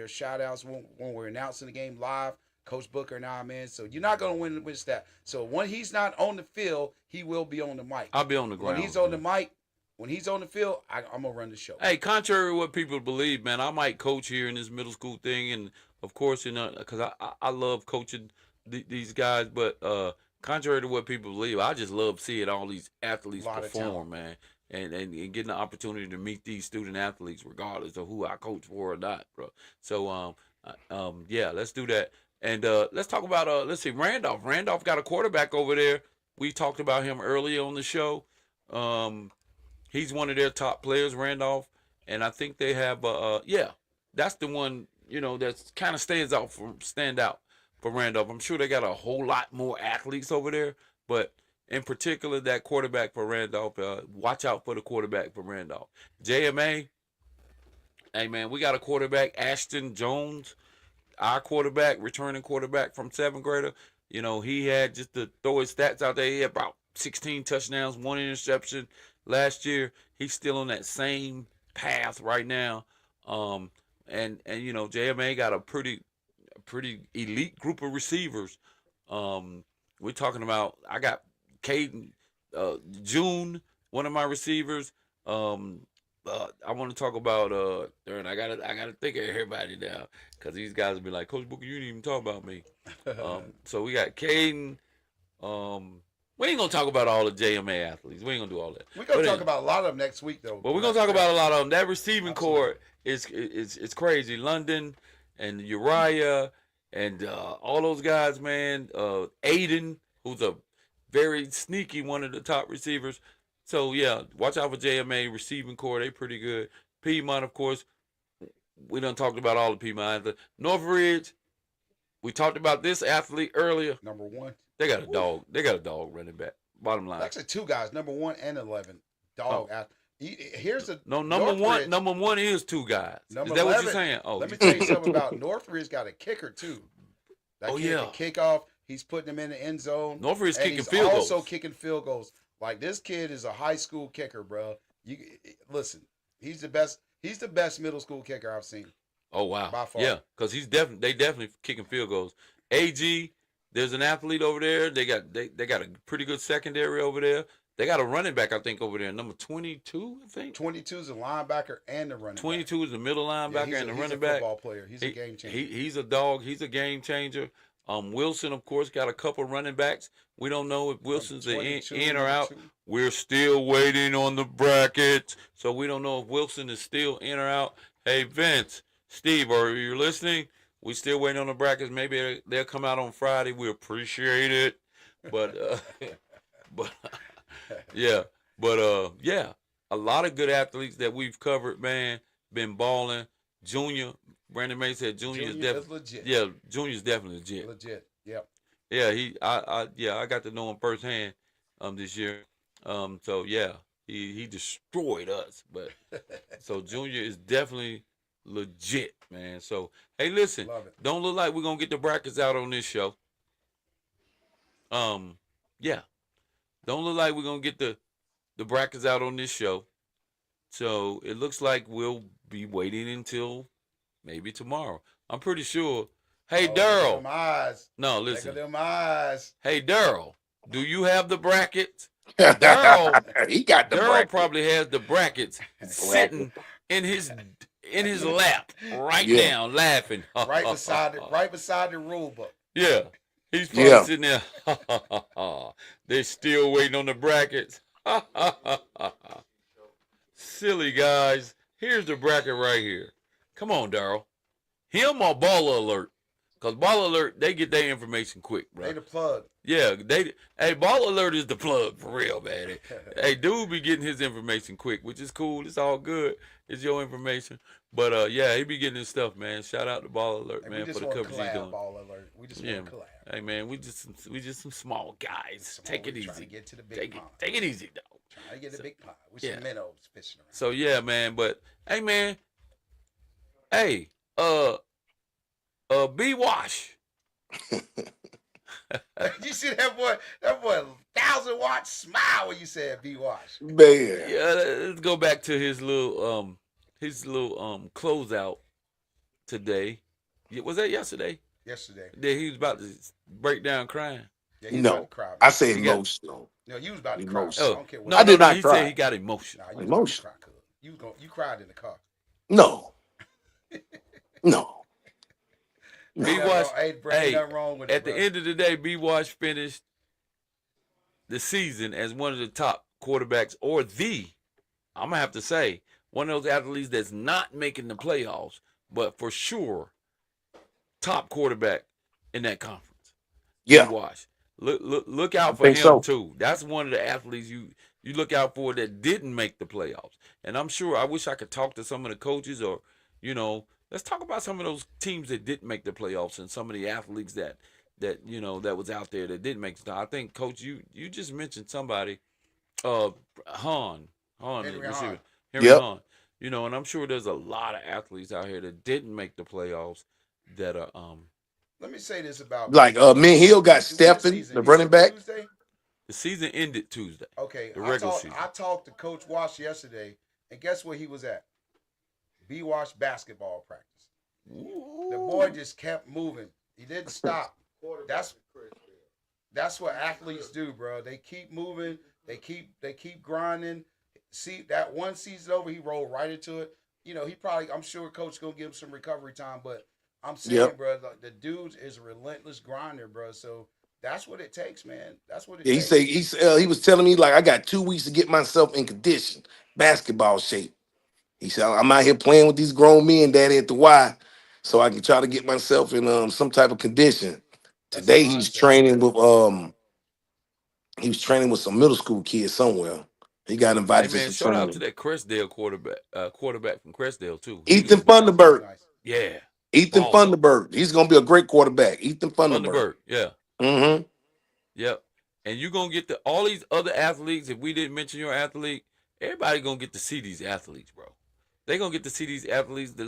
shout outs when we're announcing the game live. Coach Booker and I, man. So you're not going to win with that. So when he's not on the field, he will be on the mic. I'll be on the ground. When he's on the mic, when he's on the field, I'm going to run the show. Hey, contrary to what people believe, man, I might coach here in this middle school thing. And, of course, because I love coaching these guys. But contrary to what people believe, I just love seeing all these athletes perform, man. And getting the opportunity to meet these student athletes regardless of who I coach for or not, bro. So, let's do that. And let's talk about, let's see, Randolph. Randolph got a quarterback over there. We talked about him earlier on the show. He's one of their top players, Randolph. And I think they have, that's the one, that kind of stand out for Randolph. I'm sure they got a whole lot more athletes over there. But in particular, that quarterback for Randolph. Watch out for the quarterback for Randolph. JMA, hey man, we got a quarterback, Ashton Jones, our quarterback, returning quarterback from 7th grader. You know, he had, just to throw his stats out there, he had about 16 touchdowns, 1 interception last year. He's still on that same path right now. And you know, JMA got a pretty elite group of receivers. We're talking about, I got Caden, June, one of my receivers. I want to talk about and I gotta think of everybody now, because these guys will be like, Coach Booker, you didn't even talk about me. So we got Caden. We ain't gonna talk about all the JMA athletes. We ain't gonna do all that. We're gonna talk about a lot of them next week, though. But we're gonna talk about a lot of them. That receiving core is crazy. London and Uriah and all those guys, man. Aiden, who's a very sneaky one of the top receivers. So yeah, watch out for JMA receiving core. They pretty good. Piedmont, of course. We done talked about all the Piedmont. Northridge, we talked about this athlete earlier. Number 1. They got a dog. They got a dog running back. Bottom line. Actually, 2 guys, number 1 and 11. Dog. Oh. Here's the number one is 2 guys. Number is that 11, what you're saying? Oh, let me tell you something about Northridge. Got a kicker too. That kid can kick off. He's putting them in the end zone. Northridge and kicking field goals. Also kicking field goals. Like, this kid is a high school kicker, bro. You listen. He's the best. He's the best middle school kicker I've seen. Oh wow. By far. Yeah, because they definitely kicking field goals. AG, there's an athlete over there. They got a pretty good secondary over there. They got a running back, I think, over there, number 22, I think. 22 is a linebacker and the running 22 back. is the middle linebacker and the running back. He's a football player. He's a game changer. He's a dog. He's a game changer. Wilson, of course, got a couple running backs. We don't know if Wilson's in or out. We're still waiting on the brackets, so we don't know if Wilson is still in or out. Hey, Vince, Steve, are you listening? We still waiting on the brackets. Maybe they'll come out on Friday. We appreciate it, but yeah, a lot of good athletes that we've covered, man. Been balling. Junior, Brandon May said Junior is definitely legit. Yeah, Junior's definitely legit. Legit. Yep. Yeah, I got to know him firsthand this year. So yeah, he destroyed us. But so Junior is definitely legit, man. So hey, listen, don't look like we're gonna get the brackets out on this show. Yeah. Don't look like we're gonna get the brackets out on this show. So it looks like we'll be waiting until maybe tomorrow. I'm pretty sure. Hey, Daryl. No, listen. Look at them eyes. Hey, Daryl, do you have the brackets? Daryl, he got the Daryl bracket. probably has the brackets sitting in his lap right now, laughing. right beside the rule book. Yeah. He's probably sitting there. They're still waiting on the brackets. Silly guys. Here's the bracket right here. Come on, Daryl. Him or Baller Alert? Because Baller Alert, they get their information quick, bro. They the plug. Yeah, hey, Baller Alert is the plug for real, man. Hey, dude be getting his information quick, which is cool. It's all good. It's your information. But yeah, he be getting his stuff, man. Shout out to Baller Alert, man, for the coverage he's doing. Baller Alert. We just want to collab. Hey man, we just some small guys. Take it easy. Trying to get to the big pond. Take it easy, dog. Trying to get to the big pond. With some minnows fishing around. So yeah, man. But hey, man. Hey, B Wash. You see that boy 1,000-watt smile when you said B Wash. Man. Yeah, let's go back to his little closeout today. Was that yesterday? Yesterday. That he was about to break down crying. Yeah, he was No, about to cry. I say emotional. No, you was about to cry. Emotional. I don't care what. No, I did not he cry. said he got emotional. Nah, you Emotional. You cried in the car. No. No. B Wash. Hey, nothing wrong with it, at the end of the day, B Wash finished the season as one of the top quarterbacks, or I'm gonna have to say, one of those athletes that's not making the playoffs, but for sure, top quarterback in that conference. Yeah. B Wash. Look out for him too. That's one of the athletes you look out for that didn't make the playoffs. And I'm sure, I wish I could talk to some of the coaches, or let's talk about some of those teams that didn't make the playoffs and some of the athletes that that that was out there that didn't make the I think, Coach, you just mentioned somebody, uh, Han, the Henry receiver, Hahn. Henry Yep. Han. And I'm sure there's a lot of athletes out here that didn't make the playoffs that are Let me say this about Like Ben Hill. Mint Hill got When Stephen, season the ended running back. Tuesday. the season ended Tuesday, Okay, the regular season. I talked to Coach Wash yesterday, and guess where he was at? B Wash basketball practice. The boy just kept moving. He didn't stop. That's that's what athletes do, bro. They keep moving. They keep grinding. See that one season over, he rolled right into it. I'm sure Coach gonna give him some recovery time, but I'm saying, Yep. bro, the dude is a relentless grinder, bro. So that's what it takes, man. That's what it Yeah, takes. he was telling me like I got 2 weeks to get myself in condition, basketball shape. He said I'm out here playing with these grown men, daddy at the Y, so I can try to get myself in some type of condition. That's a Today mindset, man. he was training with some middle school kids somewhere. He got Hey invited to man, some shout out to training. that Crestdale quarterback from Crestdale too. He Ethan was nice. He was Funderburg. nice. Yeah, Ethan baller. Funderburg. He's gonna be a great quarterback. Ethan Funderburg. Thunderbird. Yeah. Mm-hmm. Yep. And you're gonna get all these other athletes. If we didn't mention your athlete, everybody gonna get to see these athletes, bro. They gonna get to see these athletes. The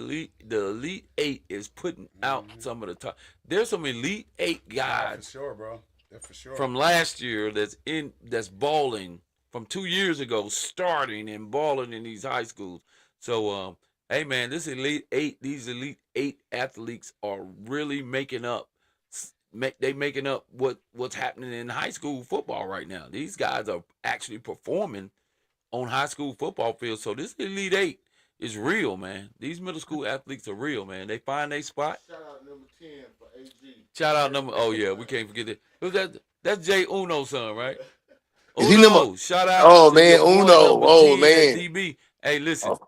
elite eight is putting out some of the top. There's some elite eight Nah, for guys sure, bro. That's for sure. from last year that's balling from 2 years ago, starting and balling in these high schools. So hey man, these elite eight athletes are really making up. They making up what's happening in high school football right now. These guys are actually performing on high school football fields. So this elite eight is real, man. These middle school athletes are real, man. They find their spot. Shout out number 10 for AG. Shout out number. Oh yeah, we can't forget that. Who's that? That's Jay Uno's son, right? Is he number? Uno. Shout out Oh to man, your boy Uno. number Oh 10 at man. DB. Hey, listen, Oh,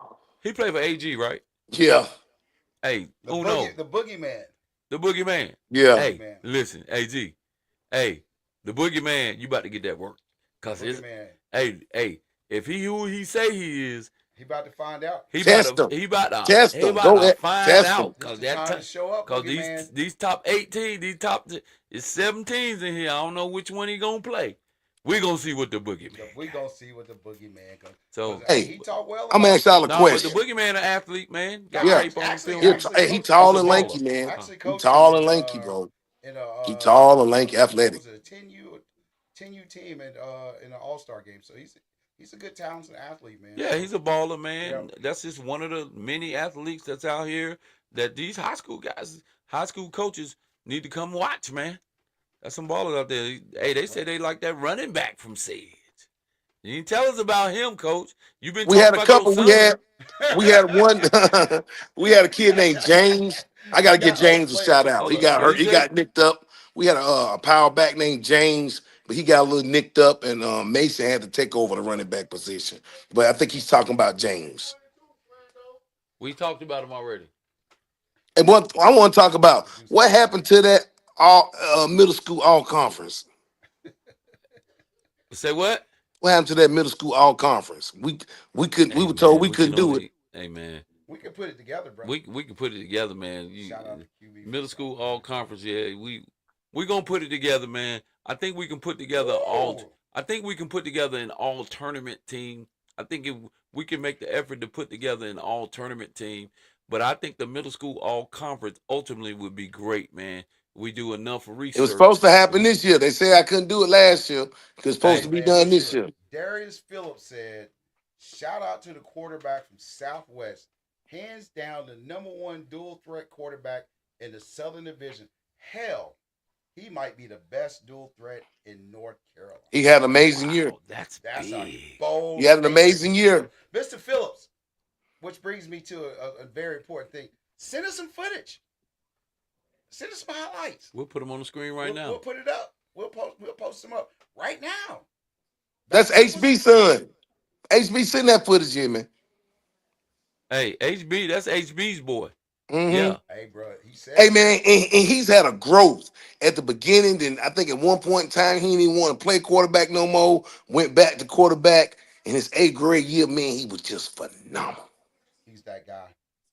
he played for AG, right? yeah. Hey, The Uno, the boogeyman. the boogeyman. Yeah. Hey, Man. listen, AG. Hey, the boogeyman, you about to get that work. Cause it's Boogeyman. hey, if he who he say he is, He about to find out. he Test about to him. he about to Test he him. about Go to ahead. find Test him. out. This Cause the time to that show up, cause boogeyman. these top 18, it's 17s in here. I don't know which one he gonna play. We gonna see what the boogeyman. We gonna see what the boogeyman goes. So Hey, he talked well. I'm gonna ask y'all a no, but the question. boogeyman an athlete, man. Got Yeah. tape on Actually, film. Hey, he Coach tall He's and a lanky, baller. man. Actually, He coached tall in, and lanky, bro. in He tall and lanky, athletic. What was it, a 10U team in an All-Star game. So he's a good talented athlete, man. Yeah, he's a baller, man. Yeah. That's just one of the many athletes that's out here that these high school guys, high school coaches need to come watch, man. That's some ballers out there. Hey, they say they like that running back from Sage. You didn't tell us about him, Coach. You've been We talking had a about couple. your We son. had one. We had a kid named James. I gotta We get got other James a players. shout out. Hold He up. got What hurt. he He say? got nicked up. We had a power back named James, but he got a little nicked up, and Mason had to take over the running back position. But I think he's talking about James. We talked about him already. And what I want to talk about what happened to that all middle school all conference. Say what? What happened to that middle school all conference? We couldn't. We Hey, were told man, we what you couldn't do know, it. Hey, man. We can put it together, bro. We can put it together, man. Shout out to QB. Middle school all conference, yeah. We gonna put it together, man. I think we can put together Ooh. I think we can put together an all tournament team. I think if we can make the effort to put together an all tournament team, but I think the middle school all conference ultimately would be great, man. We do enough research. It was supposed to happen this year. They say I couldn't do it last year. It's supposed to be Man, done this year. Darius Phillips said, shout out to the quarterback from Southwest. Hands down, the #1 dual threat quarterback in the Southern Division. Hell, he might be the best dual threat in North Carolina. He had an amazing year. That's That's a big. bold. He had an statement. amazing year. Mr. Phillips, which brings me to a very important thing. Send us some footage. Send us some highlights. We'll put them on the screen right now. We'll put it up. We'll post them up right now. That's HB son. HB send that footage here, man. Hey, HB, that's HB's boy. Mhm. Yeah. Hey, bro, he said. Hey, man, and he's had a growth at the beginning. Then I think at one point in time he didn't even want to play quarterback no more. Went back to quarterback in his 8th grade year. Man, he was just phenomenal. He's that guy.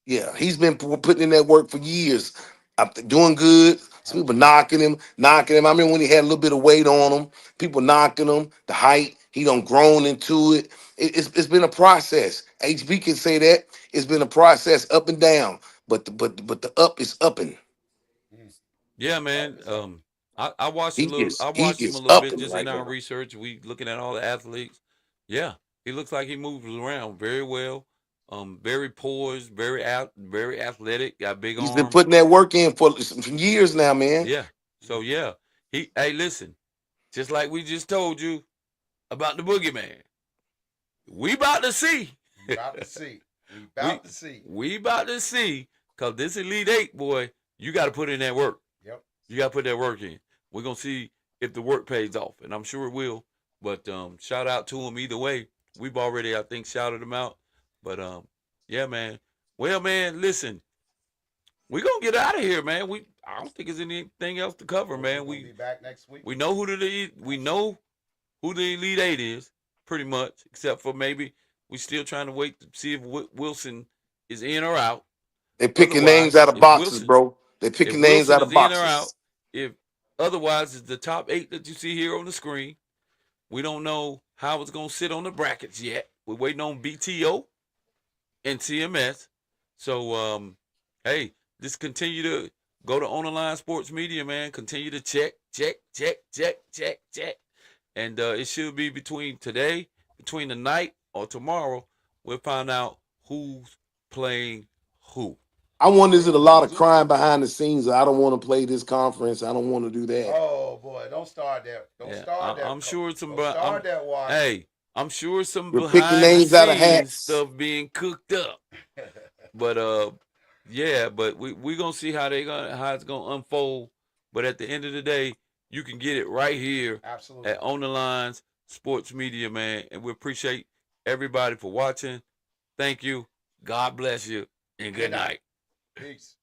Yeah, he's been putting in that work for years. Doing good. So people knocking him. I mean, when he had a little bit of weight on him, people knocking him. The height, he done grown into it. It's been a process. HB can say that it's been a process up and down, but the up is upping. Yeah, man. I watched He a little. is I he watched him a is little bit upping just in right our now. research. We looking at all the athletes. Yeah, he looks like he moves around very well. Very poised, very athletic. Got big He's been arms. putting that work in for some years now, man. Yeah. So yeah, he. Hey, listen. Just like we just told you about the boogeyman, we about to see. We about to see. We we about to see. we about to see. Cause this Elite Eight, boy, you got to put in that work. Yep. You got to put that work in. We're gonna see if the work pays off, and I'm sure it will. But shout out to him either way. We've already, I think, shouted him out. But yeah, man. Well, man, listen, we gonna get out of here, man. I don't think there's anything else to cover, man. We'll be back next week. We know who the Elite Eight is, pretty much, except for maybe we still trying to wait to see if Wilson is in or out. They're picking Otherwise, names out of if boxes, Wilson, bro. They're if picking names Wilson out is of in or out, boxes. if otherwise it's the top 8 that you see here on the screen. We don't know how it's gonna sit on the brackets yet. We're waiting on BTO and CMS. So hey, just continue to go to On the Line Sports Media, man. Continue to check. And it should be between the night or tomorrow, we'll find out who's playing who. I wonder, is it a lot of crime behind the scenes? I don't want to play this conference. I don't want to do that. Oh boy, don't start that. Don't start that. I'm sure Don't start that watch. Hey, I'm sure some We're picking behind the names out of scenes hats. stuff being cooked up. But yeah, but we gonna see how it's gonna unfold. But at the end of the day, you can get it right here Absolutely. at On the Lines Sports Media, man. And we appreciate everybody for watching. Thank you. God bless you, and good night. Peace.